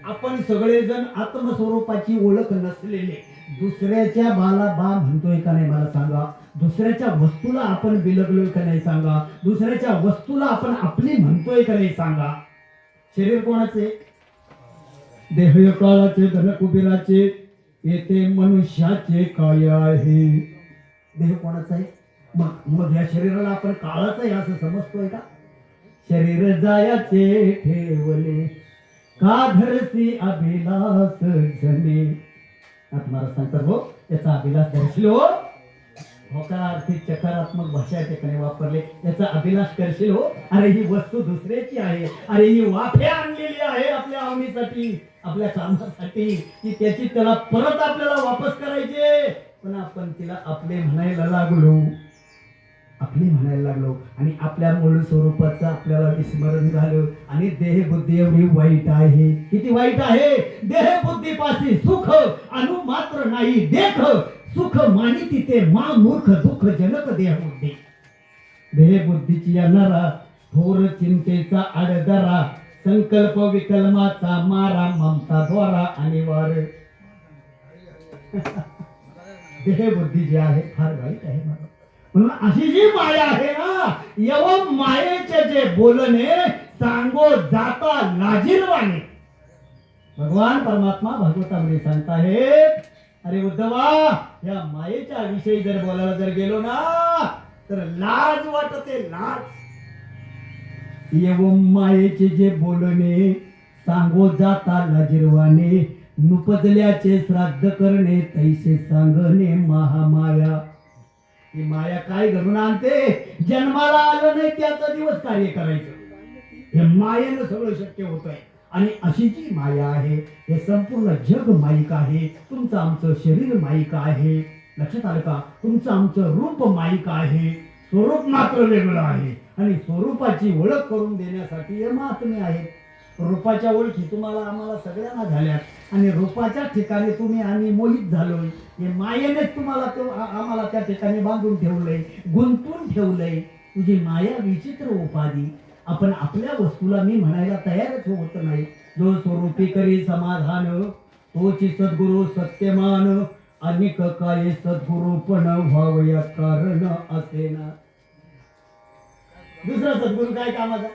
आपण सगळेजण आत्मस्वरूपाची ओळख नसलेले दुसऱ्याच्या बाला बा म्हणतोय का नाही मला सांगा? दुसऱ्याच्या वस्तूला आपण बिलगलोय का नाही सांगा? दुसऱ्याच्या वस्तूला आपण आपली म्हणतोय का नाही सांगा? शरीर कोणाचे? देह काळाचे, धन कुबेराचे, येथे मनुष्याचे काय आहे? देह कोणाचा आहे? मग या शरीराला आपण काळाचं आहे असं समजतोय का? शरीर जायाचे ठेवले का धरसी अभिलाष जने. महाराज सांगतात हो, त्याचा अभिलाष धरशील हो. होकारार्थी चकारात्मक भाषा या ठिकाणी वापरले. याचा अभिलाष करशील हो. अरे ही वस्तू दुसऱ्याची आहे, अरे ही वाफे आणलेली आहे आपल्या आवडीसाठी, आपल्या कामासाठी, की त्याची त्याला परत आपल्याला वापस करायचे. पण आपण तिला आपले म्हणायला लागलो, आपले म्हणायला लागलो आणि आपल्या मूळ स्वरूपाचं आपल्याला विस्मरण झालं. आणि देहबुद्धी एवढी वाईट आहे. किती वाईट आहे? देहबुद्धीपाशी सुख अनु मात्र नाही देख, सुख मानी तिथे मा मूर्ख दुःख जनक देहबुद्धी. देहबुद्धीची येणारा थोर चिंतेचा आडदरा, संकल्प विकल्माचा मारा, ममता द्वारा अनिवार्य. देहबुद्धी जी आहे फार वाईट आहे. म्हणून अशी जी माया आहे ना, एवं मायेचे जे बोलणे सांगो जाता लाजिरवाणे. भगवान परमात्मा भागवतामध्ये सांगताहेत, अरे उद्धवा, या मायेच्या विषयी जर बोलायला जर गेलो ना तर लाज वाटते, लाज. एवं मायेचे जे बोलणे सांगो जाता लाजिरवाणे, नुपजल्याचे श्राद्ध करणे तैसे सांगणे महामाया. ही माया काय घडून आणते? जन्माला आलं नाही त्याचा दिवस कार्य करायचं, हे मायेनं सगळं शक्य होत आहे. आणि अशी जी माया आहे, हे संपूर्ण जग माईक आहे. तुमचं आमचं शरीर माईक आहे. लक्षात आलं का? तुमचं आमचं रूप माईक आहे, स्वरूप मात्र वेगळं आहे. आणि स्वरूपाची ओळख करून देण्यासाठी हे महात्मे आहेत. रूपाच्या ओळखी तुम्हाला आम्हाला सगळ्यांना झाल्यात आणि रूपाच्या ठिकाणी तुम्ही आम्ही मोहित झालोय. हे मायेनेच तुम्हाला आम्हाला त्या ठिकाणी बांधून ठेवलंय, गुंतून ठेवलंय. तुझी माया विचित्र उपाधी. आपण आपल्या वस्तूला मी म्हणायला तयारच होत नाही. जो स्वरूपी करी समाधान, तोची सद्गुरु सत्यमान. अनेक काय सद्गुरु पण व्हावया कारण असेना. दुसरा सद्गुरु काय कामाचा?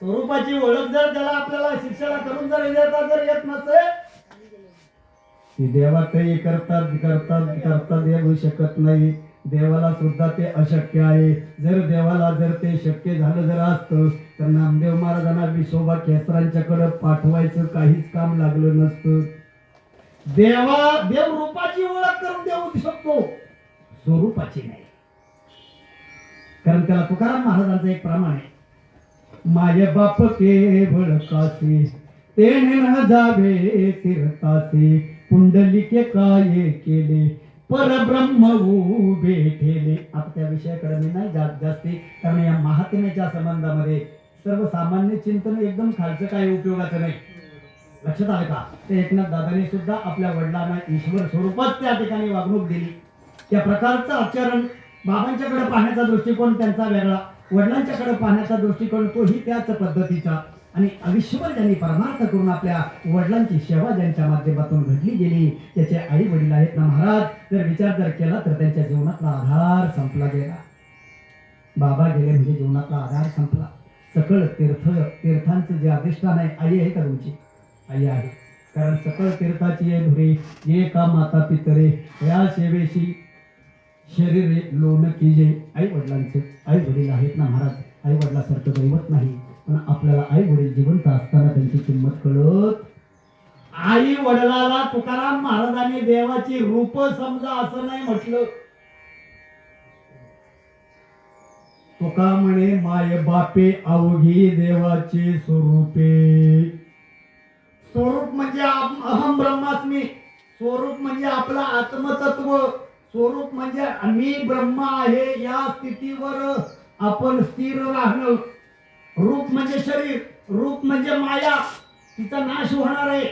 स्वरूपाची ओळख जर त्याला आपल्याला शिक्षण करून जर येत नसेल, ती देवातही करतात करतात करतात येऊ शकत नाही. देवाला सुद्धा ते अशक्य आहे. जर देवाला जर ते शक्य झालं जर असतं तर नामदेव महाराजांना विसोबा केसरांच्याकडे पाठवायचं काहीच काम लागलं नसतं. देव रूपाची ओळख करून देऊ शकतो, स्वरूपाची नाही. कारण त्याला तुकाराम महाराजांचं एक प्रमाण आहे, माय बाप केवळ कासे तेने न जावे तीर्थासे. पुंडलिके काय केले परब्रह्म उभे ठेले. आता त्या विषयाकडे मी नाही जात जास्ती, कारण या महात्म्याच्या संबंधामध्ये सर्वसामान्य चिंतन एकदम खालचं काही उपयोगाचं नाही. लक्षात आलं का? ते एकनाथ दादांनी सुद्धा आपल्या वडिलांना ईश्वर स्वरूपात त्या ठिकाणी वागणूक दिली. त्या प्रकारचं आचरण, बाबांच्याकडे पाहण्याचा दृष्टिकोन त्यांचा वेगळा, वडिलांच्याकडे पाहण्याचा दृष्टिकोन तोही त्याच पद्धतीचा. आणि आयुष्यभर त्यांनी परमार्थ करून आपल्या वडिलांची सेवा ज्यांच्या माध्यमातून घडली गेली त्याचे आई वडील आहेत ना महाराज. जर विचार जर केला तर त्यांच्या जीवनातला आधार संपला गेला. बाबा गेले म्हणजे जीवनातला आधार संपला. सकळ तीर्थांचं जे अधिष्ठान आहे, आई आहे का तुमची? आई आहे. कारण सकळ तीर्थाची आहे धुरे, ये का माता पितरे या सेवेशी शरीर लोन कीजे. आई वडिलांचे आई वडील आहेत ना महाराज. आई वडिलासारखं दैवत नाही, पण आपल्याला आई वडील जिवंत असताना त्यांची किंमत कळत. आई वडिलाला तुकाराम महाराजांनी देवाची रूप समजा असं नाही म्हटलं. तुका म्हणे माय बापे अवघी देवाची स्वरूपे. स्वरूप म्हणजे अहम ब्रह्मास्मी. स्वरूप म्हणजे आपला आत्मतत्व. स्वरूप म्हणजे मी ब्रह्म आहे या स्थितीवर आपण स्थिर राहणं. रूप म्हणजे शरीर, रूप म्हणजे माया, तिचा नाश होणार आहे.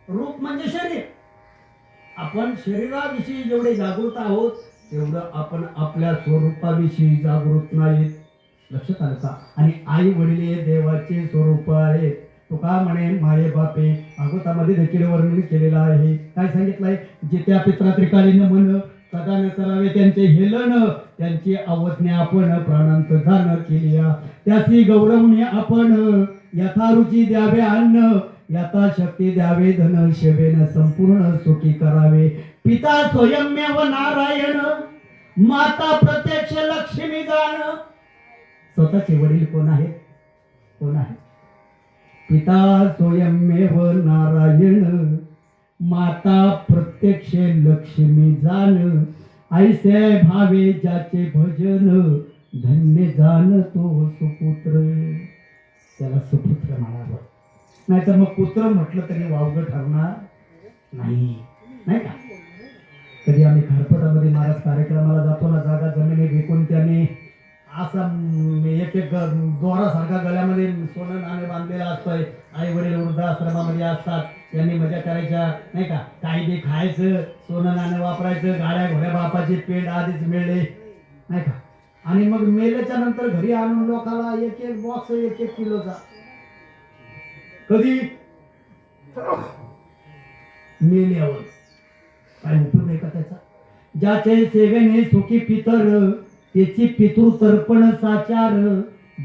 रूप म्हणजे शरीर. आपण शरीराविषयी जेवढे जागृत आहोत तेवढं आपण आपल्या स्वरूपाविषयी जागृत नाहीत. लक्षात आलं का? आणि आई वडील हे देवाचे स्वरूप आहेत. तुका म्हणे माये बापे. भागवतामध्ये देखील वर्णन केलेलं आहे. काय सांगितलंय? जित्या पित्रा त्रिकालीन मन सदा न करावे त्यांचे हेलन. त्यांची अवज्ञा आपण प्राणांत जाण केली. त्याची गौरवणे आपण यथारुची द्यावे अन्न, यथाशक्ती द्यावे धन, शेवेन संपूर्ण सुखी करावे. पिता स्वयंमेव नारायण, माता प्रत्यक्ष लक्ष्मी जाण. स्वतःचे वडील कोण आहेत? कोण आहेत? पिता स्वयंमेव नारायण, माता प्रत्यक्ष लक्ष्मी जाण. ऐसे भावे ज्याचे भजन, धन्य जाण तो सुपुत्र. त्याला सुपुत्र म्हणावं, नाहीतर मग पुत्र म्हटलं तरी वावगं ठरणार नाही, नाही का? कधी आम्ही खारपटामध्ये महाराज कार्यक्रमाला जातो ना, जागा जमिनी विकून त्याने असा एक एक दोरासारखा गळ्यामध्ये सोनं नाणे बांधलेला असतोय. आई वडील वृद्धाश्रमामध्ये असतात, त्यांनी मजा करायच्या नाही का? काही बी खायचं, सोनं नाणं वापरायचं, गाड्या घोड्या बापाचे पेट आधीच मिळले नाही का? आणि मग मेल्याच्या नंतर घरी आणून लोकांना एक एक बॉक्स 1-1 किलोचा. कधी मेल्यावर काय उपयोग आहे का त्याचा? ज्याचे सेवेने सुखी पितर, त्याची पितृतर्पण साचार.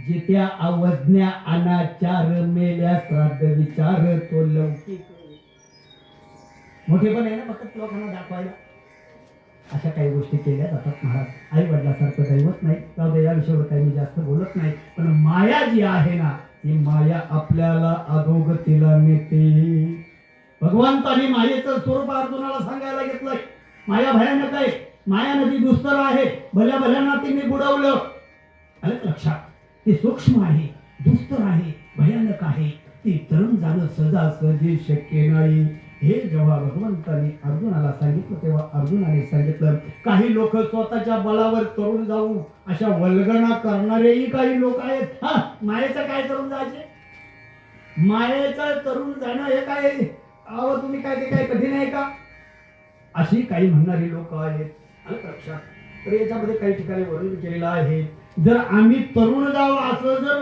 जित्या अवज्ञा अनाचार, मेल्या श्राद्ध विचार तो लौकिक. मोठेपण आहे ना फक्त लोकांना दाखवायला. अशा काही गोष्टी केल्या जातात महाराज. आई वडिलासारखं दैवत नाही. जाऊ दे, या विषयावर काही मी जास्त बोलत नाही. पण माया जी आहे ना, ही माया आपल्याला अधोगतीला नेते. भगवंताने मायेचं स्वरूप अर्जुनाला सांगायला घेतलंय. माया भयानक आहे, माया नदी दुस्तर आहे, भल्या भल्याना तिने बुडवलं. आलं का लक्षात? ती सूक्ष्म आहे, दुस्तर आहे, भयानक आहे, ती तरुण जाणं सहजासहजी शक्य नाही. हे जेव्हा भगवंताने अर्जुनाला सांगितलं तेव्हा अर्जुनाने सांगितलं, काही लोक स्वतःच्या बळावर तरुण जाऊ अशा वल्गना करणारेही काही लोक आहेत. हा, मायेचं काय तरुण जायचे? मायेचं तरुण जाणं हे काय? अहो तुम्ही काय ते काय कठीण आहे का? अशी काही म्हणणारी लोक आहेत. आलं लक्षात? तर याच्यामध्ये काही ठिकाणी वर्णन केलेलं आहे. जर आम्ही तरुण जाऊ असं जर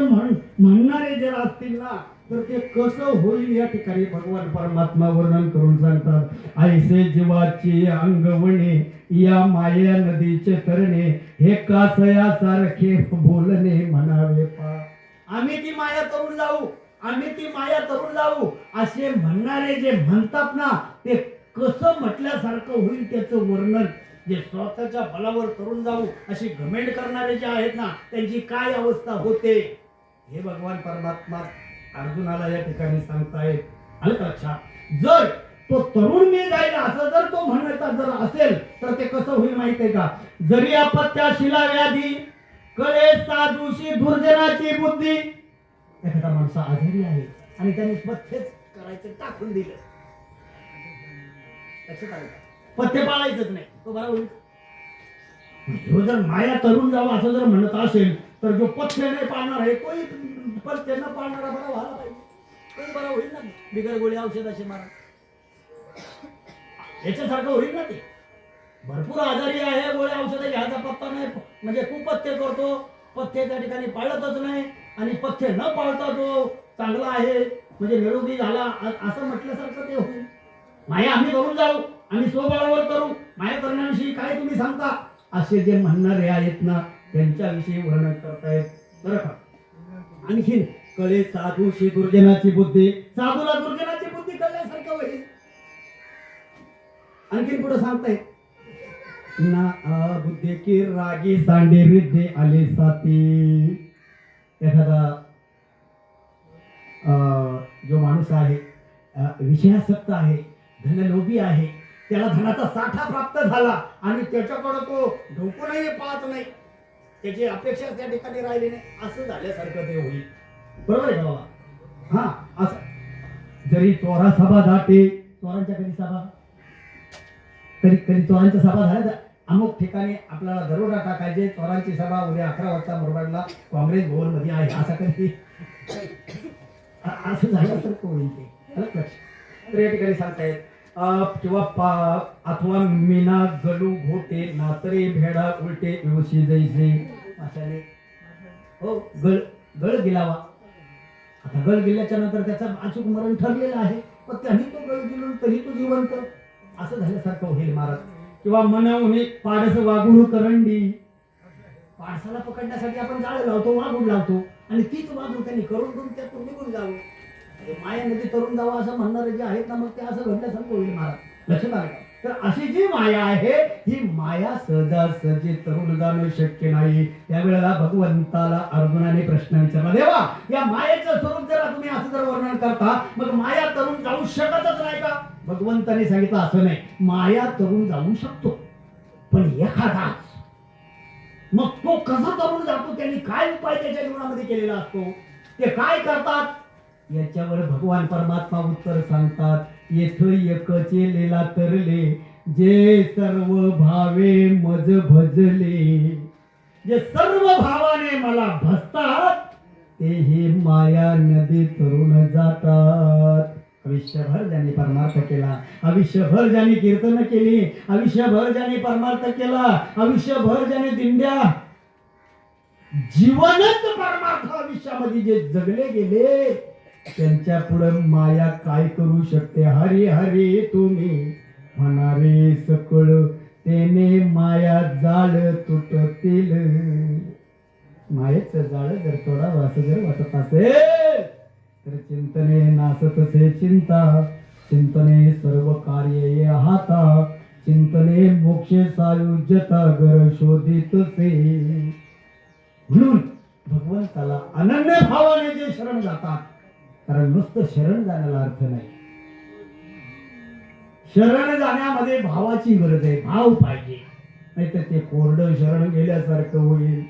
म्हणणारे जर असतील ना, तर ते कसं होईल या ठिकाणी भगवान परमात्मा वर्णन करून सांगतात. ऐसे जीवाची अंगवणे या माया नदीचे तरणे, हे कासयासारखे बोलणे म्हणावे पा. आम्ही ती माया तरुण जाऊ, आम्ही ती माया तरुण जाऊ असे म्हणणारे जे म्हणतात ना, ते कसं म्हटल्यासारखं होईल त्याचं वर्णन. जे स्वतःच्या बलावर तरुण जाऊ अशी घमेंड करणारे जे आहेत ना, त्यांची काय अवस्था होते हे भगवान परमात्मा अर्जुनाला या ठिकाणी सांगतायत. आलं का लक्षात? जर तो तरुण मी जाईल असं जर तो म्हणता जर असेल तर ते कसं होईल माहित आहे का? जरी अपत्या शिला व्याधी कळे साधूशी दुर्जनाची बुद्धी. एखादा माणूस आजारी आहे आणि त्याने पथ्यच करायचं टाकून दिलं, लक्षात आलं का? पथ्य पाळायचंच नाही, तो बरा होईल? जो जर माया तरुण जावं असं जर म्हणत असेल तर जो पथ्य नाही पाळणार आहे तोही पथ्य न पाळणारा बरा व्हायला पाहिजे, तोही बरा होईल ना. बिगर गोळी औषधाचे मारा याच्यासारखं होईल ना. ते भरपूर आजारी आहे, गोळ्या औषध घ्यायचा पत्ता नाही, म्हणजे कुपथ्य करतो, पथ्य त्या ठिकाणी पाळतच नाही, आणि पथ्य न पाळता तो चांगला आहे म्हणजे निरोगी झाला असं म्हटल्यासारखं ते होईल. माया आम्ही करून जाऊ, आम्ही स्वबळावर करू, माया करण्याविषयी काय तुम्ही सांगता असे जे म्हणणारे आहेत ना, त्यांच्याविषयी वर्णन करतायत. बरं का? आणखीन कळे साधूशी दुर्जनाची बुद्धी, साधूला दुर्जनाची बुद्धी कळल्यासारखं होईल. आणखीन पुढे सांगतायत, ना बुद्धी की रागी सांडे विद्ये आले साथी. एखादा जो माणूस आहे विषयासक्त आहे, धनलोभी आहे, त्याला धनाचा साठा प्राप्त झाला आणि त्याच्याकडे तो ढोकूनही पाहत नाही, त्याची अपेक्षा त्या ठिकाणी राहिली नाही, असं झाल्यासारखं ते होईल. बरोबर आहे बाबा? हा, असं जरी चोरा सभा दाटे, चोरांच्या कधी सभा, कधी कधी चोरांच्या सभा झाल्या, अमुक ठिकाणी आपल्याला दरोडा टाकायचे, चोरांची सभा उद्या 11 वाजता मुरबाडला काँग्रेस भवन मध्ये आहे, असं कधी असं झाल्यासारखं होईल ते. तर या ठिकाणी सांगतायत किंवा अथवा मीना गलू घोटे नातरे भेडा उलटे विवशी जैसे अशाने. हो, गळ गिलावा. आता गळ गिल्याच्या नंतर त्याचा अचूक मरण ठरलेलं आहे, पण त्यांनी तो गळ गिलून तरी तो जिवंत, असं झाल्यासारखं होईल महाराज. किंवा मनावणे पाडस वाघुरू करंडी. पाडसाला पकडण्यासाठी आपण जाळ लावतो, वाघूर लावतो, आणि तीच वाघूर त्यांनी करून घेऊन त्यातून निघून जावं. माया नदी तरुण जावं असं म्हणणारे जे आहेत ना, मग ते असं घडल्यासारखं होईल महाराज. लक्षात आलं का? तर अशी जी माया आहे ही माया सहजासहजी तरुण जाणं शक्य नाही. त्यावेळेला भगवंताला अर्जुनाने प्रश्न विचारला, देवा या मायेचं स्वरूप जर तुम्ही असं जर वर्णन करता, मग माया तरुण जाऊ शकतच नाही का? भगवंताने सांगितलं असं नाही, माया तरुण जाऊ शकतो, पण एखादाच. मग तो कसा तरुण जातो, त्यांनी काय उपाय त्याच्या जीवनामध्ये केलेला असतो, ते काय करतात, याच्यावर भगवान परमात्मा उत्तर सांगतात. येथ एकचे लेला तरले, जे सर्व भावे मज भजले. जे सर्व भावाने मला भजतात ते हे माया नदी तरुण जातात. आयुष्यभर ज्यांनी परमार्थ केला, आयुष्यभर ज्यांनी कीर्तन केली, आयुष्यभर ज्यांनी परमार्थ केला, आयुष्यभर ज्यांनी दिंड्या, जीवनच परमार्थ आयुष्यामध्ये जे जगले गेले, त्यांच्या पुढे माया काय करू शकते? हरी हरी तुम्ही म्हणारे सकळ, तेने माया जाळ तुटतील. मायेचं जाळ जर तोडावं असं जर वाटत असेल तर चिंतने नासतसे चिंता, चिंतने सर्व कार्य ये हाता, चिंतने मोक्षे सायुज्यता घर शोधितसे. म्हणून भगवंताला अनन्य भावाने जे शरण जातात, कारण नुसतं शरण जाण्याला अर्थ नाही, शरण जाण्यामध्ये भावाची गरज आहे, भाव पाहिजे, नाही तर ते कोरडं शरण गेल्यासारखं होईल.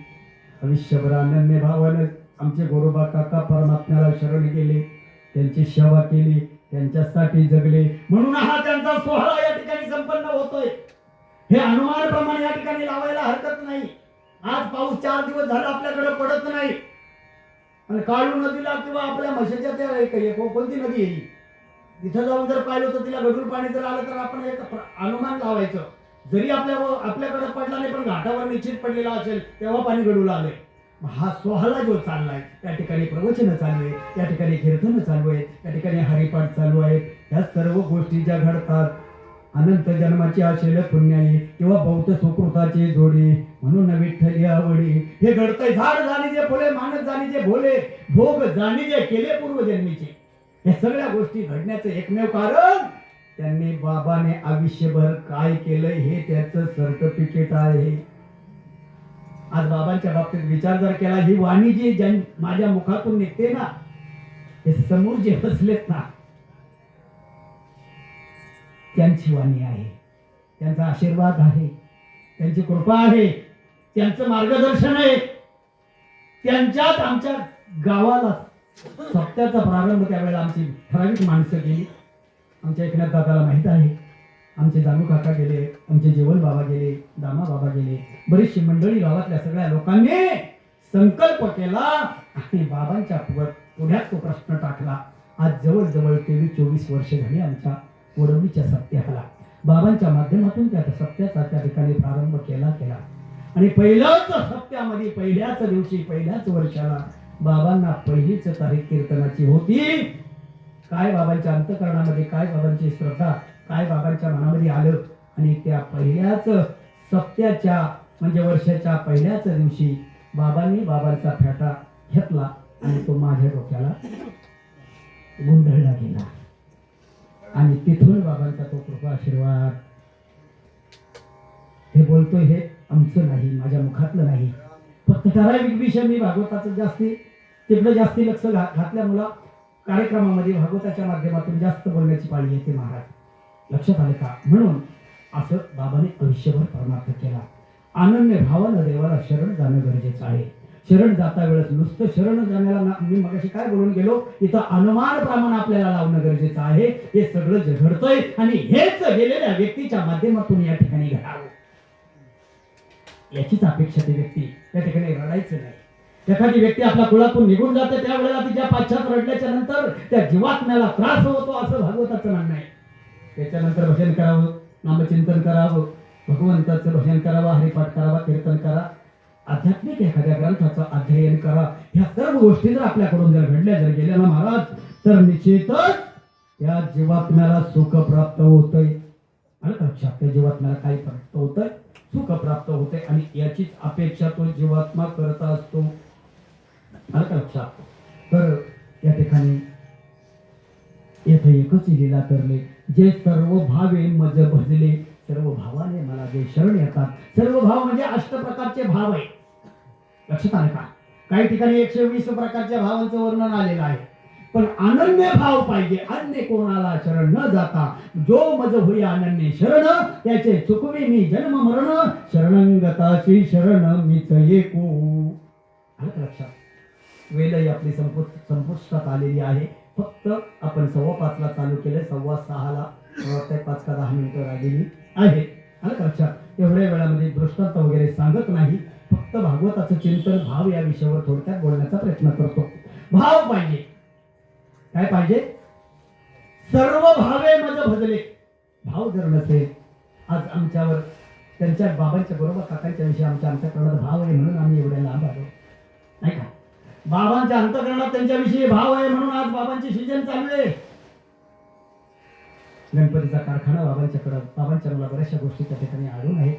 आयुष्यभर अनन्य भावानं आमचे गोरोबा काका परमात्म्याला शरण गेले, त्यांची सेवा केली, त्यांच्यासाठी जगले, म्हणून हा त्यांचा सोहळा या ठिकाणी संपन्न होतोय. हे हनुमान प्रमाणे या ठिकाणी लावायला हरकत नाही. आज पाऊस 4 दिवस झाला आपल्याकडे पडत नाही, आणि काळू नदीला किंवा आपल्या म्हशीच्या त्या कोणती नदी आहे तिथं जाऊन जर पाहिलं तर तिला गढूळ पाणी जर आलं तर आपण एक अनुमान लावायचं, जरी आपल्याकडे पडला नाही पण घाटावर निश्चित पडलेला असेल तेव्हा पाणी गढूळ आलंय. हा सोहळा जो चाललाय, त्या ठिकाणी प्रवचन चालू आहे, त्या ठिकाणी कीर्तन चालू आहे, त्या ठिकाणी हरिपाठ चालू आहे. या सर्व गोष्टी ज्या घडतात, अनंत जन्माची असेल पुण्याई किंवा बौद्ध सुकृताची जोडी, म्हणून विठ्ठली आवडी. हे घडतंय झाड जाणी जे फुले, मानत जाणी जे भोले, भोग जाणी जे केले पूर्वजन्मीचे. या सगळ्या गोष्टी घडण्याचं एकमेव कारण त्यांनी बाबाने आयुष्यभर काय केलंय हे त्याचं सर्टिफिकेट आहे. आज बाबांच्या बाबतीत विचार जर केला, ही वाणी जी माझ्या मुखातून निघते ना, हे समोर जे बसलेत ना त्यांची वाणी आहे, त्यांचा आशीर्वाद आहे, त्यांची कृपा आहे, त्यांचं मार्गदर्शन आहे. त्यांच्यात आमच्या गावाला सप्त्याचा प्रारंभ त्यावेळेला आमची ठराविक माणसं गेली. आमच्या एकनाथ दादाला माहित आहे, आमचे जानू काका गेले, आमचे जेवण बाबा गेले, दामा बाबा गेले, बरीचशी मंडळी गावातल्या सगळ्या लोकांनी संकल्प केला आणि बाबांच्या पुढ्यात तो प्रश्न टाकला. आज जवळजवळ 23-24 वर्ष झाली आमच्या वडवणीच्या सप्त्याला. बाबांच्या माध्यमातून त्या सप्त्याचा त्या ठिकाणी प्रारंभ केला आणि पहिल्याच सप्त्यामध्ये, पहिल्याच दिवशी, पहिल्याच वर्षाला बाबांना पहिलीच तारीख कीर्तनाची होती. काय बाबांच्या अंतःकरणामध्ये, काय बाबांची श्रद्धा, काय बाबांच्या मनामध्ये आलं, आणि त्या पहिल्याच सप्त्याच्या म्हणजे वर्षाच्या पहिल्याच दिवशी बाबांनी बाबांचा फेटा घेतला आणि तो माझ्या डोक्याला गुंडळला गेला. आणि तिथून बाबांचा तो कृपा आशीर्वाद. हे बोलतोय हे आमचं नाही, माझ्या मुखातलं नाही, फक्त ठराविक विषय मी भागवताचं तिकडे जास्ती लक्ष घातल्यामुळं कार्यक्रमामध्ये भागवताच्या माध्यमातून जास्त बोलण्याची पाळी येते महाराज. लक्षात आले का? म्हणून असं बाबाने आयुष्यभर परमार्थ केला. अनन्य भावानं देवाला शरण जाणं गरजेचं आहे. शरण जाता वेळेस नुसतं शरण जाण्याला मी मगाशी काय बोलून गेलो, इथं अनुमान प्रमाण आपल्याला लावणं गरजेचं आहे. हे सगळं जे घडतंय आणि हेच गेलेल्या व्यक्तीच्या माध्यमातून या ठिकाणी घडावं, याचीच अपेक्षा ती व्यक्ती त्या ठिकाणी रडायचं नाही. एखादी व्यक्ती आपल्या कुळातून निघून जाते त्यावेळेला तिच्या पाश्चात रडल्याच्या नंतर त्या जीवात्म्याला त्रास होतो असं भागवताचं म्हणणं आहे. त्याच्यानंतर भजन करावं, नामचिंतन करावं, भगवंताचं भजन करावं, हरिपाठ करावा, कीर्तन करा, आध्यात्मिक एखाद्या ग्रंथाचं अध्ययन करा. ह्या सर्व गोष्टी जर आपल्याकडून जर घडल्या जर गेल्या ना महाराज, तर निश्चितच त्या जीवात्म्याला सुख प्राप्त होतंय. लक्षात, त्या जीवात्म्याला काय प्राप्त होतंय? सुख प्राप्त होते. आणि याचीच अपेक्षा तो जीवात्मा करत असतो. लक्षात. तर या ठिकाणी येथे एकच लीला करले, जे सर्व भावे मज भजले, सर्व भावाने मला जे शरण येतात. सर्व भाव म्हणजे 8 प्रकारचे भाव आहे. लक्षात आलं का? काही ठिकाणी 120 प्रकारच्या भावांचं वर्णन आलेलं आहे. पण अनन्य भाव पाहिजे. अन्य कोणाला शरण न जाता जो मज होई अनन्य शरण, त्याचे चुकवे मी जन्म मरण, शरणंगताची शरण मीच ऐकू. आलं लक्षात? वेळही आपली संपुष्टात आलेली आहे. फक्त आपण 5:15 चालू केले, 6:15 5 का 10 मिनिटं राहिलेली आहे. आलं लक्षात? एवढ्या वेळामध्ये दृष्टांत वगैरे सांगत नाही, फक्त भागवताचं चिंतन, भाव या विषयावर थोडक्यात बोलण्याचा प्रयत्न करतो. भाव पाहिजे. काय पाहिजे? सर्व भावे मज भजले. भाव जर नसेल, आज आमच्यावर त्यांच्या बाबांच्या बरोबर काकांच्या विषयी आमच्या अंतःकरणात भाव आहे म्हणून आम्ही एवढ्या लांब आलो, नाही का? बाबांच्या अंतःकरणात त्यांच्याविषयी भाव आहे म्हणून आज बाबांची सीजन चालू आहे. गणपतीचा कारखाना बाबांच्या मला बऱ्याचशा गोष्टी त्या ठिकाणी आढळून आहेत.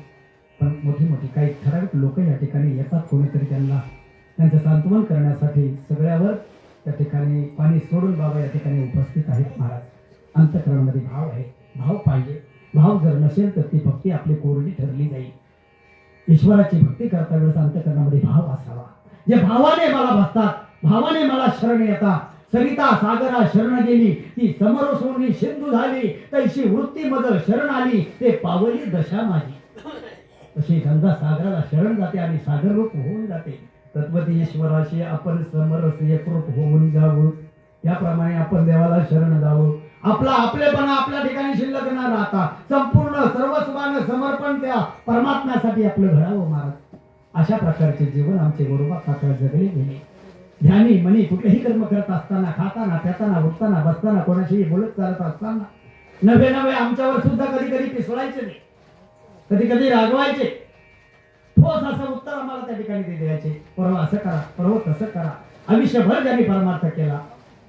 पण मोठी काही ठराविक लोक या ठिकाणी येतात, कोणीतरी त्यांचं सांत्वन करण्यासाठी. सगळ्यावर त्या ठिकाणी पाणी सोडून बाबा या ठिकाणी उपस्थित आहेत. महाराज, अंतःकरणामध्ये भाव आहे, भाव पाहिजे. भाव जर नसेल तर ती भक्ती आपली कोरडी ठरली जाईल. ईश्वराची भक्ती करता वेळेस अंतःकरणामध्ये भाव असावा. जे भावाने मला बसतात, भावाने मला शरण येतात, सरिता सागरा शरण गेली ती समर सोनी सिंधू झाली तैशी वृत्ती मज शरण आली ते पावली दशा माझी. तशी गंगा सागराला शरण जाते आणि सागर रूप होऊन जाते. तत्वती ईश्वराशी आपण समरस एकरूप होऊन जावं. याप्रमाणे आपण देवाला शरण जावं. आपला आपलेपणा आपल्या ठिकाणी शिल्लक न राहता संपूर्ण सर्वस्वानं समर्पण त्या परमात्म्यासाठी आपलं घडावं महाराज. अशा प्रकारचे जीवन आमचे गोरोबा काका जगले गेले. ध्यानी मनी कुठलेही कर्म करत असताना खाताना प्याताना उठताना बसताना कोणाशीही बोलत चालत असताना नवे नवे आमच्यावर सुद्धा कधी कधी पिसवायचे नाही, कधी कधी रागवायचे. ठोस असं उत्तर आम्हाला त्या ठिकाणी ते द्यायचे. परवा असं करा, परवा तसं करा. आयुष्यभर ज्यांनी परमार्थ केला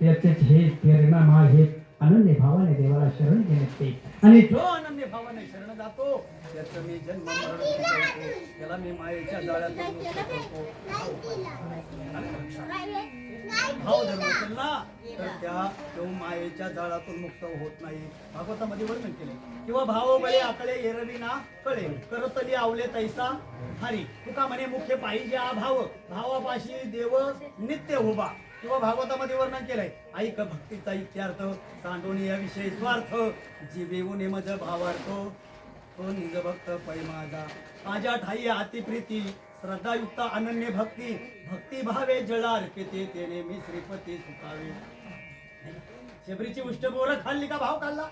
त्याचे हे प्रेरणा हे अनन्य भावाने देवाला शरण गेले ते. आणि जो अनन्य भावाने शरण जातो त्याचं मी जन्म मरण मिटवतो. त्याला मी मायेच्या जाळ्यातून मुक्त करतो. भाव धर्म असेल ना तर त्या तो मायेच्या जाळातून मुक्त होत नाही. भागवतामध्ये वर्णन केले किंवा भाव बळे आकळे एरवी ना कळे करतली आवले तैसा हरी. तुका म्हणे मुख्य पाहिजे हा भाव, भावापाशी देव नित्य उभा. किंवा भागवतामध्ये वर्णन केलंय ऐक भक्तीचा इत्यार्थ सांडोनी या विषयी स्वार्थ जीवेऊने मज भावार्थ तो निज भक्त पै माझा ठाई अतिप्रीती श्रद्धायुक्त अनन्य भक्ती भक्ती भावे जळार पिते तेने मी श्रीपती सुखावे. शेबरीची उष्ट बोरं खाल्ली का भाव खाल्ला,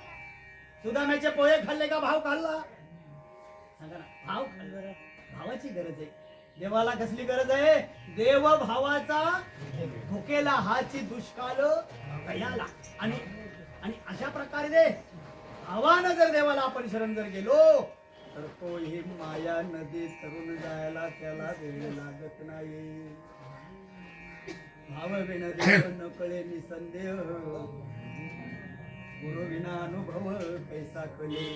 सुदाम्याचे पोहे खाल्ले का भाव खाल्ला. सांगा ना, भाव खाल्लं. भावाची गरज आहे. देवाला कसली गरज आहे? देव भावाचा भुकेला हाची दुष्काळ भयाला. आणि आणि अशा प्रकारे दे भावानं जर देवाला आपण शरण जर गेलो तर तो ही माया नदी तरुण जायला त्याला वेळ लागत नाही. भाव विण देव न कळे निसंदेह गुरु विना अनुभव कैसा कळे.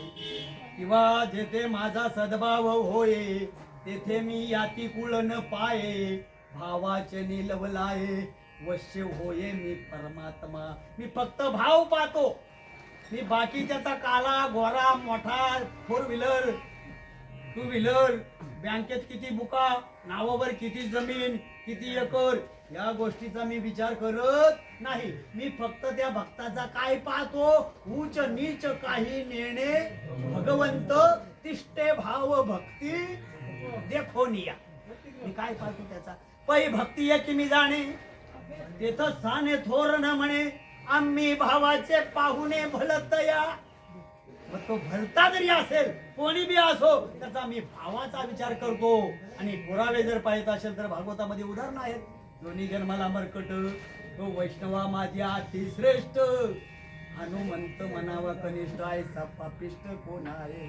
किंवा जेथे माझा सद्भाव होय तेथे मी याती कुळ न पाये. भावाचे निलवलाये वश्य होये मी परमात्मा. मी फक्त भाव पाहतो. मी बाकी त्याचा काला गोरा मोठा 4 व्हीलर 2 व्हीलर बँकेत किती बुका नावावर किती जमीन किती एकर या गोष्टीचा मी विचार करत नाही. मी फक्त त्या भक्ताचा काय पाहतो उच्च नीच काही नेणे भगवंत तिष्ठे भाव भक्ती देखो निया. मी काय पाहतो त्याचा पै भक्ती आहे की मी जाणे तेथ साने थोर न म्हणे आम्ही भावाचे पाहुणे भलतया. मग तो भलता जरी असेल कोणी बी असो त्याचा मी भावाचा विचार करतो. आणि पुरावे जर पाहिजे असेल तर भागवतामध्ये उदाहरण आहेत. दोन्ही जन्माला मरकट तो वैष्णवा माझ्या अति श्रेष्ठ हनुमंत मनावा कनिष्ठ आहे सा पापिष्ट कोण आहे.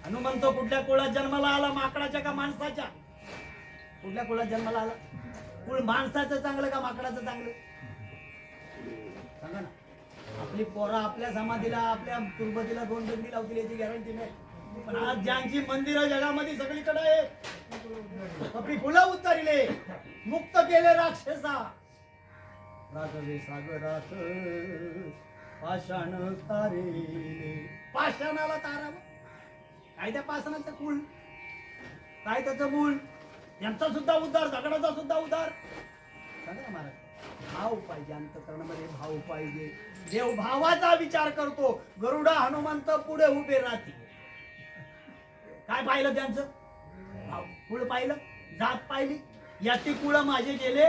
हनुमंत कुठल्या कुळात जन्माला आला, माकडाच्या का माणसाच्या? कुठल्या कुळात जन्माला आला? कुळ माणसाचं चांगलं का माकडाचं चांगलं? सांगा ना. आपली पोरा आपल्या समाधीला आपल्या तुरबतीला 2 दगडी लावतील याची गॅरंटी नाही. पण आज ज्यांची मंदिरं जगामध्ये सगळीकडे आहेत आपली फुलं उतरले मुक्त केले राक्षसा राघवे सागरात पाषाण तारे. पाषाणाला तारावं काय त्या पाषाणाचं कुळ काय त्याचं मूळ यांचा सुद्धा उद्धार दगडाचा सुद्धा उद्धार. सांगा ना महाराज. भाव पाहिजे अंतकरणामध्ये भाव पाहिजे. देव भावाचा विचार करतो. गरुडा हनुमंत पुढे उभे राहते. काय पाहिलं त्यांचं भाव कुळ पाहिलं जात पाहिली. याची कुळ माझे गेले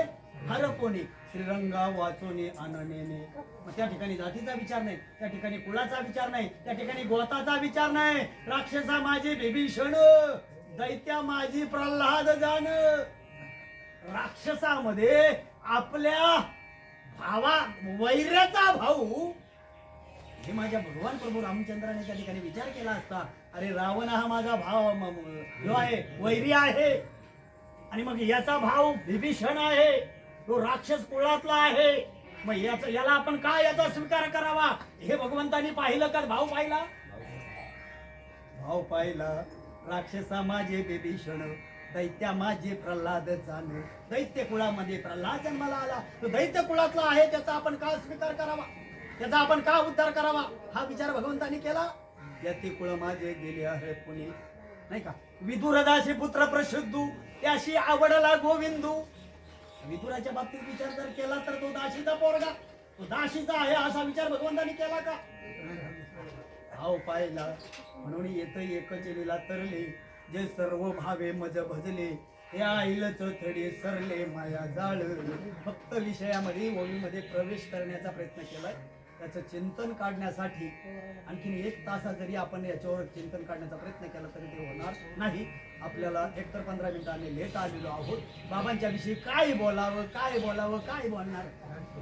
हर कोणी श्रीरंगा वाचोने अननेने. मग त्या ठिकाणी जातीचा विचार नाही, त्या ठिकाणी कुळाचा विचार नाही, त्या ठिकाणी गोताचा विचार नाही. राक्षसा माझे विभीषण दैत्या माझी प्रल्हाद जाण. राक्षसामध्ये आपल्या भावा वैर्याचा भाऊ हे माझ्या भगवान प्रभू रामचंद्राने त्या ठिकाणी विचार केला असता अरे रावण हा माझा भाव जो आहे वैरी आहे आणि मग याचा भाव विभीषण आहे तो राक्षस कुळातला आहे. मग याला आपण काय याचा स्वीकार करावा हे भगवंतानी पाहिलं का? भाव पाहिला. भाव पाहिला. राक्षसा माझे विभीषण दैत्या माझे प्रल्हाद जाण. दैत्य कुळामध्ये प्रल्हाद जन्माला आला तो दैत्य कुळातला आहे त्याचा आपण का स्वीकार करावा, त्याचा आपण का उद्धार करावा हा विचार भगवंतानी केला. याती कुळ माझे गेले आहे पुणे नाही का. विदुरदासी पुत्र प्रसिद्धू त्याशी आवडला गोविंदू. विदुराच्या बाबतीत विचार जर केला तर तो दासीचा पोरगा तो दाशीचा आहे असा विचार भगवंतानी केला का? भाव पाहिला म्हणून येत एकच लीला तरले, जे सर्व भावे मज भजले, या आईलच थडी सरले माया जाळ. फक्त विषयामध्ये ओळीमध्ये प्रवेश करण्याचा प्रयत्न केलाय. त्याचं चिंतन काढण्यासाठी आणखीन 1 तास जरी आपण याच्यावर चिंतन काढण्याचा प्रयत्न केला तरी ते होणार नाही. आपल्याला एकतर 15 मिनिटांनी लेट आलेलो आहोत. बाबांच्या विषयी काय बोलावं, काय बोलावं, काय बोलणार,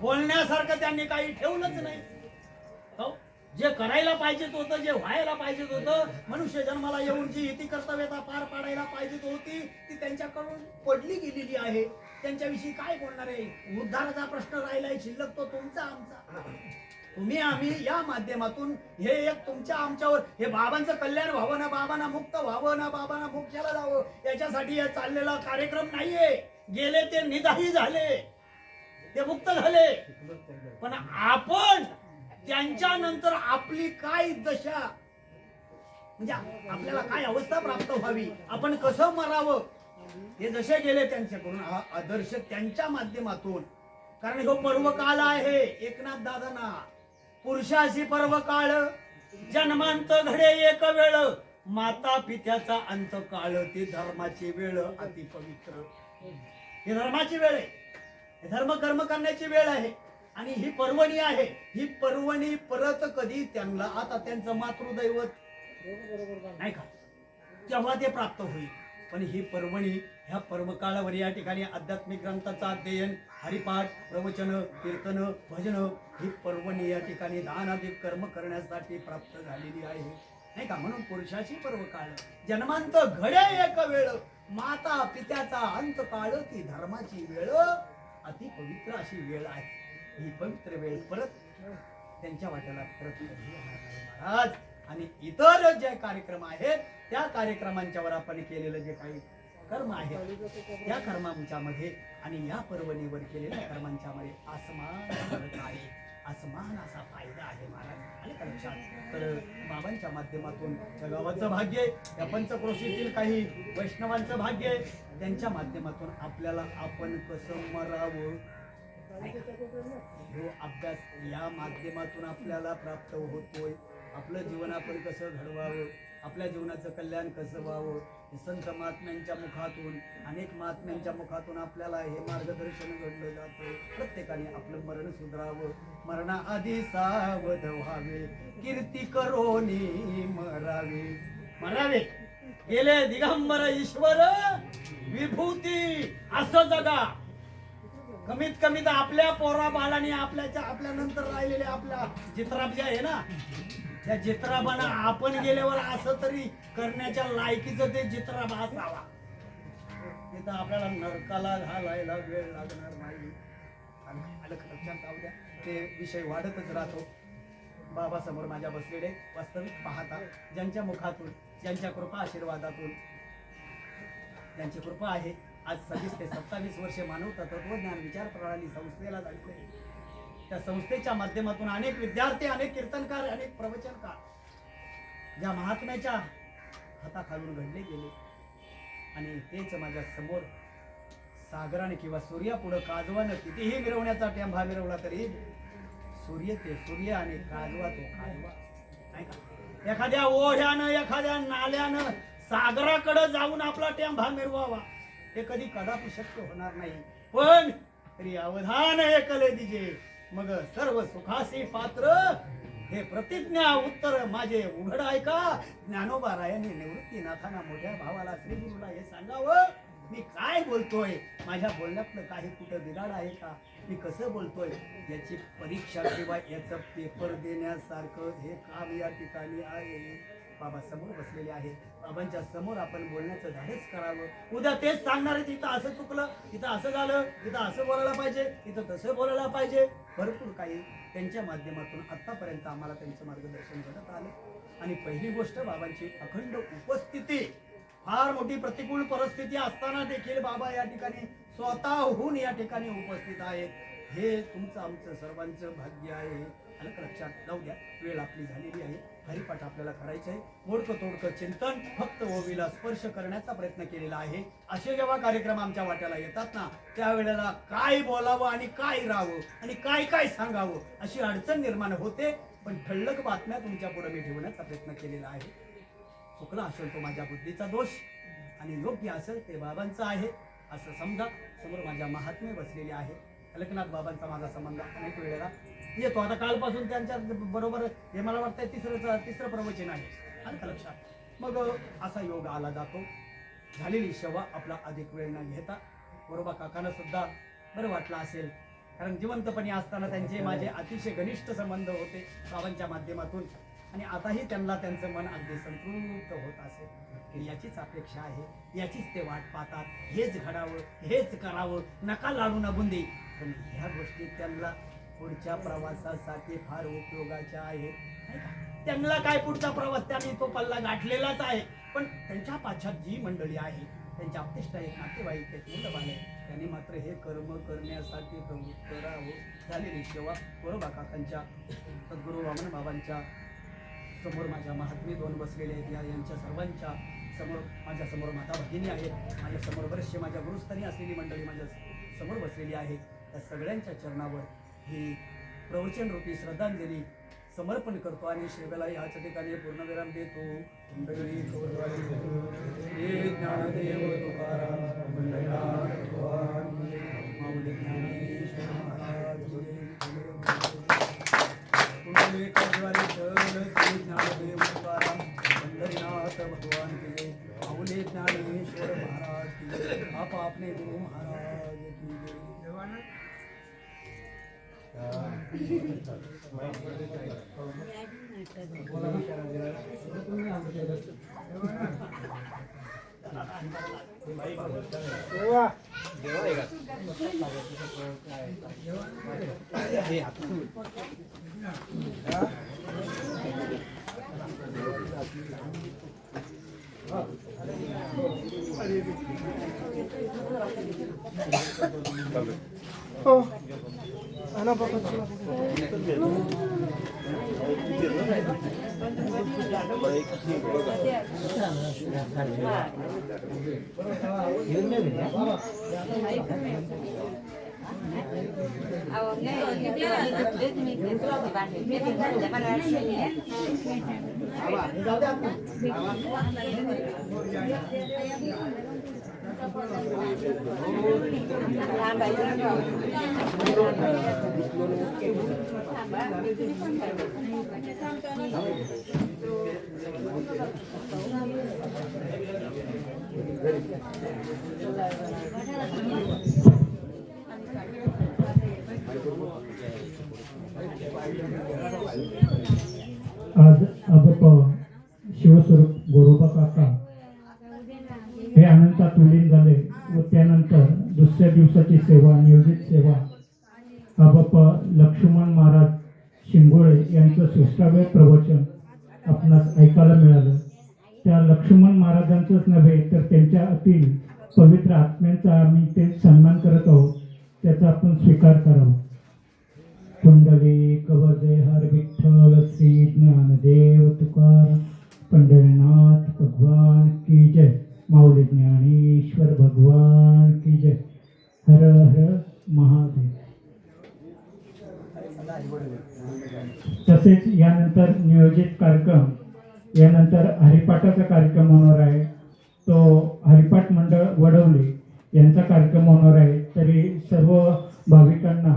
बोलण्यासारखं त्यांनी काही ठेवलंच नाही. हो, जे करायला पाहिजेत होतं, जे व्हायला पाहिजेत होतं, मनुष्य जन्माला येऊन जी इति कर्तव्यता पार पाडायला पाहिजेत होती ती त्यांच्याकडून पडली गेलेली आहे. त्यांच्याविषयी काय बोलणार आहे? उद्धाराचा प्रश्न राहिलाय शिल्लक, तो तुमचा आमचा. तुम्ही आम्ही या माध्यमातून हे एक तुमच्या आमच्यावर हे बाबांचं कल्याण व्हावं ना, बाबांना मुक्त व्हावं ना, बाबांना मोक्षाला जावं याच्यासाठी हे चाललेला कार्यक्रम नाहीये. गेले ते निदाही झाले, ते मुक्त झाले, पण आपण त्यांच्यानंतर आपली काय दशा, म्हणजे आपल्याला काय अवस्था प्राप्त व्हावी, आपण कसं मरावं, हे जसे गेले त्यांच्याकडून हा आदर्श त्यांच्या माध्यमातून. कारण हो पर्वकाल आहे एकनाथ दादांना, पुरुषाशी पर्वकाळ, जन्मांत घडे एक वेळ, माता पित्याचा अंत काळ, ती धर्माची वेळ अति पवित्र. ही धर्माची वेळ आहे, हे धर्म कर्म करण्याची वेळ आहे. आणि ही पर्वणी आहे, ही पर्वणी परत कधी त्यांना, आता त्यांचं मातृदैवत नाही का, तेव्हा ते प्राप्त होईल. पण ही पर्वणी, ह्या पर्वकाळावर या ठिकाणी आध्यात्मिक ग्रंथाचं अध्ययन, हरिपाठ, प्रवचन, कीर्तन, भजन, ही पर्वणी या ठिकाणी दान आदी कर्म करण्यासाठी प्राप्त झालेली आहे नाही का. म्हणून पुरुषाची पर्वकाळ, जन्मांत घडे एक वेळ, माता पित्याचा अंत काळ, ती धर्माची वेळ अति पवित्र अशी वेळ आहे. ही पवित्र वेळ परत त्यांच्या वाट्याला परत महाराज. आणि इतर जे कार्यक्रम आहेत त्या कार्यक्रमांच्यावर आपण केलेलं जे काही कर्म आहे त्या कर्मांच्या मध्ये आणि या पर्वणीवर केलेल्या कर्मांच्या मध्ये आसमान फरक आहे, आसमान असा फायदा आहे महाराज. आणि लक्षात तर बाबांच्या माध्यमातून त्या गावाचं भाग्य आहे, या पंचक्रोशीतील काही वैष्णवांचं भाग्य आहे, त्यांच्या माध्यमातून आपल्याला आपण कसं मरावं जो अभ्यास या माध्यमातून आपल्याला प्राप्त होतोय. आपलं जीवन आपण कसं घडवावं, आपल्या जीवनाचं कल्याण कसं व्हावं, हे संत महात्म्यांच्या मुखातून, अनेक महात्म्यांच्या मुखातून आपल्याला हे मार्गदर्शन घडलं जातं. प्रत्येकाने आपलं मरण सुधारावं, मरणाआधी सावध व्हावे, कीर्ती करोनी मरावे. गेले दिगंबर ईश्वर विभूती असं जगा. कमीत कमी तर आपल्या पोरा बालाने आपल्या नंतर राहिलेले आपल्या चित्राप जे आहे ना, त्या चित्राबाना आपण गेल्यावर असं तरी करण्याच्या लायकीचं ते चित्राप असावा. तिथं आपल्याला नरकाला घालायला वेळ लागणार नाही. आणि लक्षात राहू द्या, ते विषय वाढतच राहतो. बाबा समोर माझ्या बसलेले वास्तविक पाहता, ज्यांच्या मुखातून, ज्यांच्या कृपा आशीर्वादातून, ज्यांची कृपा आहे, आज 26 ते 27 वर्षे मानवता तत्वज्ञान विचार प्रणाली संस्थेला झालेली आहे. त्या संस्थेच्या माध्यमातून अनेक विद्यार्थी, अनेक कीर्तनकार, अनेक प्रवचनकार ज्या महात्म्याच्या हाताखालून घडले गेले, आणि तेच माझ्या समोर सागराने किंवा सूर्यापुढं काजवानं कितीही मिरवण्याचा टेंभा मिरवला तरी सूर्य ते सूर्य आणि काजवा तो काजवा नाही का. एखाद्या ओढ्यानं, एखाद्या नाल्यानं सागराकडे जाऊन आपला टेंभा मिरवावा हे कधी कदापि शक्य होणार नाही. पण तरी अवधान एकले दिजे, मग सर्व सुखासी पात्र, हे प्रतिज्ञा उत्तर माझे उघड ऐका. ज्ञानोबा रायाने निवृत्तीनाथांना मोठ्या भावाला श्री गुरुला हे सांगावं, मी काय बोलतोय, माझ्या बोलण्यातलं काही कुठं बिघाड आहे का, मी कसं बोलतोय याची परीक्षा किंवा याचं पेपर देण्यासारखं हे काम या ठिकाणी आहे. बाबा समोर बसलेले आहेत, बाबांच्या समोर आपण बोलण्याचं धाडस करावं. उद्या तेच सांगणार आहे, तिथं असं चुकलं, तिथं असं झालं, तिथं असं बोलायला पाहिजे, तिथं तसं बोलायला पाहिजे. भरपूर काही त्यांच्या माध्यमातून आतापर्यंत आम्हाला त्यांचं मार्गदर्शन करत आलं. आणि पहिली गोष्ट, बाबांची अखंड उपस्थिती. फार मोठी प्रतिकूल परिस्थिती असताना देखील बाबा या ठिकाणी स्वतःहून या ठिकाणी उपस्थित आहेत. हे तुमचं आमचं सर्वांचं भाग्य आहे. आणि लक्षात जाऊ द्या, वेळ आपली झालेली आहे. हरिपाठ आपल्याला करायचंय. मोडकं तोडकं चिंतन फक्त ओवीला स्पर्श करण्याचा प्रयत्न केलेला आहे. असे जेव्हा कार्यक्रम आमच्या वाट्याला येतात ना, त्यावेळेला काय बोलावं आणि काय राहावं आणि काय काय सांगावं अशी अडचण निर्माण होते. पण ठळक बातम्या तुमच्या पुढे मी ठेवण्याचा प्रयत्न केलेला आहे. चुकला असेल तो माझ्या बुद्धीचा दोष आणि योग्य असेल ते बाबांचं आहे असं समजा. समोर माझ्या महात्मे बसलेले आहे. अलकनाथ बाबांचा माझा संबंध अनेक वेळेला येतो. आता कालपासून त्यांच्या बरोबर हे मला वाटतंय तिसरं प्रवचन आहे. आलं का लक्षात? मग असा योग आला जातो. झालेली सेवा आपला अधिक वेळ न घेता बरोबर काकांना सुद्धा बरं वाटलं असेल, कारण जिवंतपणी असताना त्यांचे माझे अतिशय घनिष्ठ संबंध होते बाबांच्या माध्यमातून. आणि आताही त्यांना त्यांचं मन अगदी संतृप्त होत असेल. याचीच अपेक्षा आहे, याचीच ते वाट पाहतात. हेच घडावं, हेच करावं, नका लाडू न बुंदी. पण ह्या गोष्टी त्यांना पुढच्या प्रवासासाठी फार उपयोगाच्या आहेत, नाही का? त्यांना काय पुढचा प्रवास, त्यांनी तो पल्ला गाठलेलाच आहे. पण त्यांच्या पाश्चात जी मंडळी आहे, त्यांच्या आपतिष्ट आहेत, नातेवाईक आहेत, मुलं बाळ आहेत, त्यांनी मात्र हे कर्म करण्यासाठी प्रवृत्त राहावं. झालेली सेवा बरोबर काकांच्या सद्गुरू वामन बाबांच्या समोर माझ्या महात्मे दोन बसलेले आहेत. यांच्या सर्वांच्या समोर माझ्या समोर माता भगिनी आहेत. माझ्या समोर बरेचसे माझ्या गुरुस्थानी असलेली मंडळी माझ्या समोर बसलेली आहे. त्या सगळ्यांच्या चरणावर ही प्रवचन रूपी श्रद्धांजली समर्पण करतो आणि श्रीवेला ह्याच ठिकाणी पूर्णविराम देतो. मंडळी हे ज्ञानदेव तुकाराम पंढरीनाथ भगवान माऊली ज्ञानेश्वर महाराज श्री ज्ञानदेव तुकाराम पंढरीनाथ भगवान की जय. माऊली ज्ञानेश्वर महाराज की जय. आप आपने गुरु महाराज की जय. आज शिवस्वरूप गोरोबा काका हे अनंतात विलीन झाले व त्यानंतर दुसऱ्या दिवसाची सेवा, नियोजित सेवा आबाप लक्ष्मण महाराज शिंगोळे यांचं 6वे प्रवचन आपणास ऐकायला मिळालं. त्या लक्ष्मण महाराजांचंच नव्हे तर त्यांच्या अतील पवित्र आत्म्यांचा आम्ही ते सन्मान करत आहोत, त्याचा आपण स्वीकार करावा. पुंडलिक वरदे हर विठ्ठल श्री ज्ञानदेव तुकाराम पंढरीनाथ भगवान की जय. माऊली ज्ञानेश्वर भगवान की जय. हर हर महादेव. तसेच यानंतर नियोजित कार्यक्रम, यानंतर हरिपाठाचा कार्यक्रम होणार आहे. तो हरिपाठ मंडळ वडवले यांचा कार्यक्रम होणार आहे. तरी सर्व भाविकांना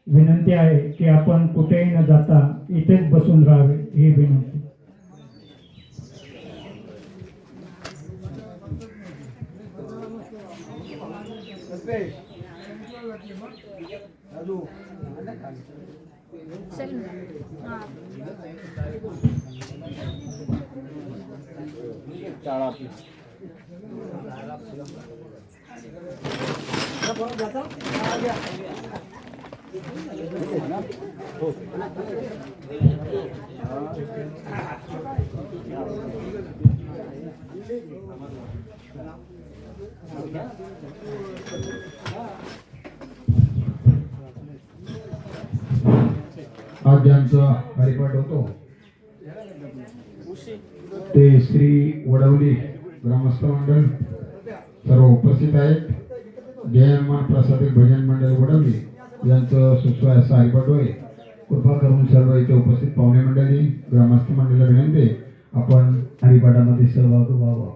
विनंती आहे की आपण कुठेही न जाता इथेच बसून राहावे ही विनंती. आज ज्यांचा हरिपाठ होतो ते श्री वडवली ग्रामस्थ मंडळ सर्व उपस्थित आहेत. जय हनुमान प्रसादिक भजन मंडळ वडवली यांचं सुस्वाय असं हरिपाठ होय. कृपा करून सर्व इथे उपस्थित पाहुणे मंडळी ग्रामस्थ मंडळाला विनंती आपण हरिपाठामध्ये सहभागी व्हावं.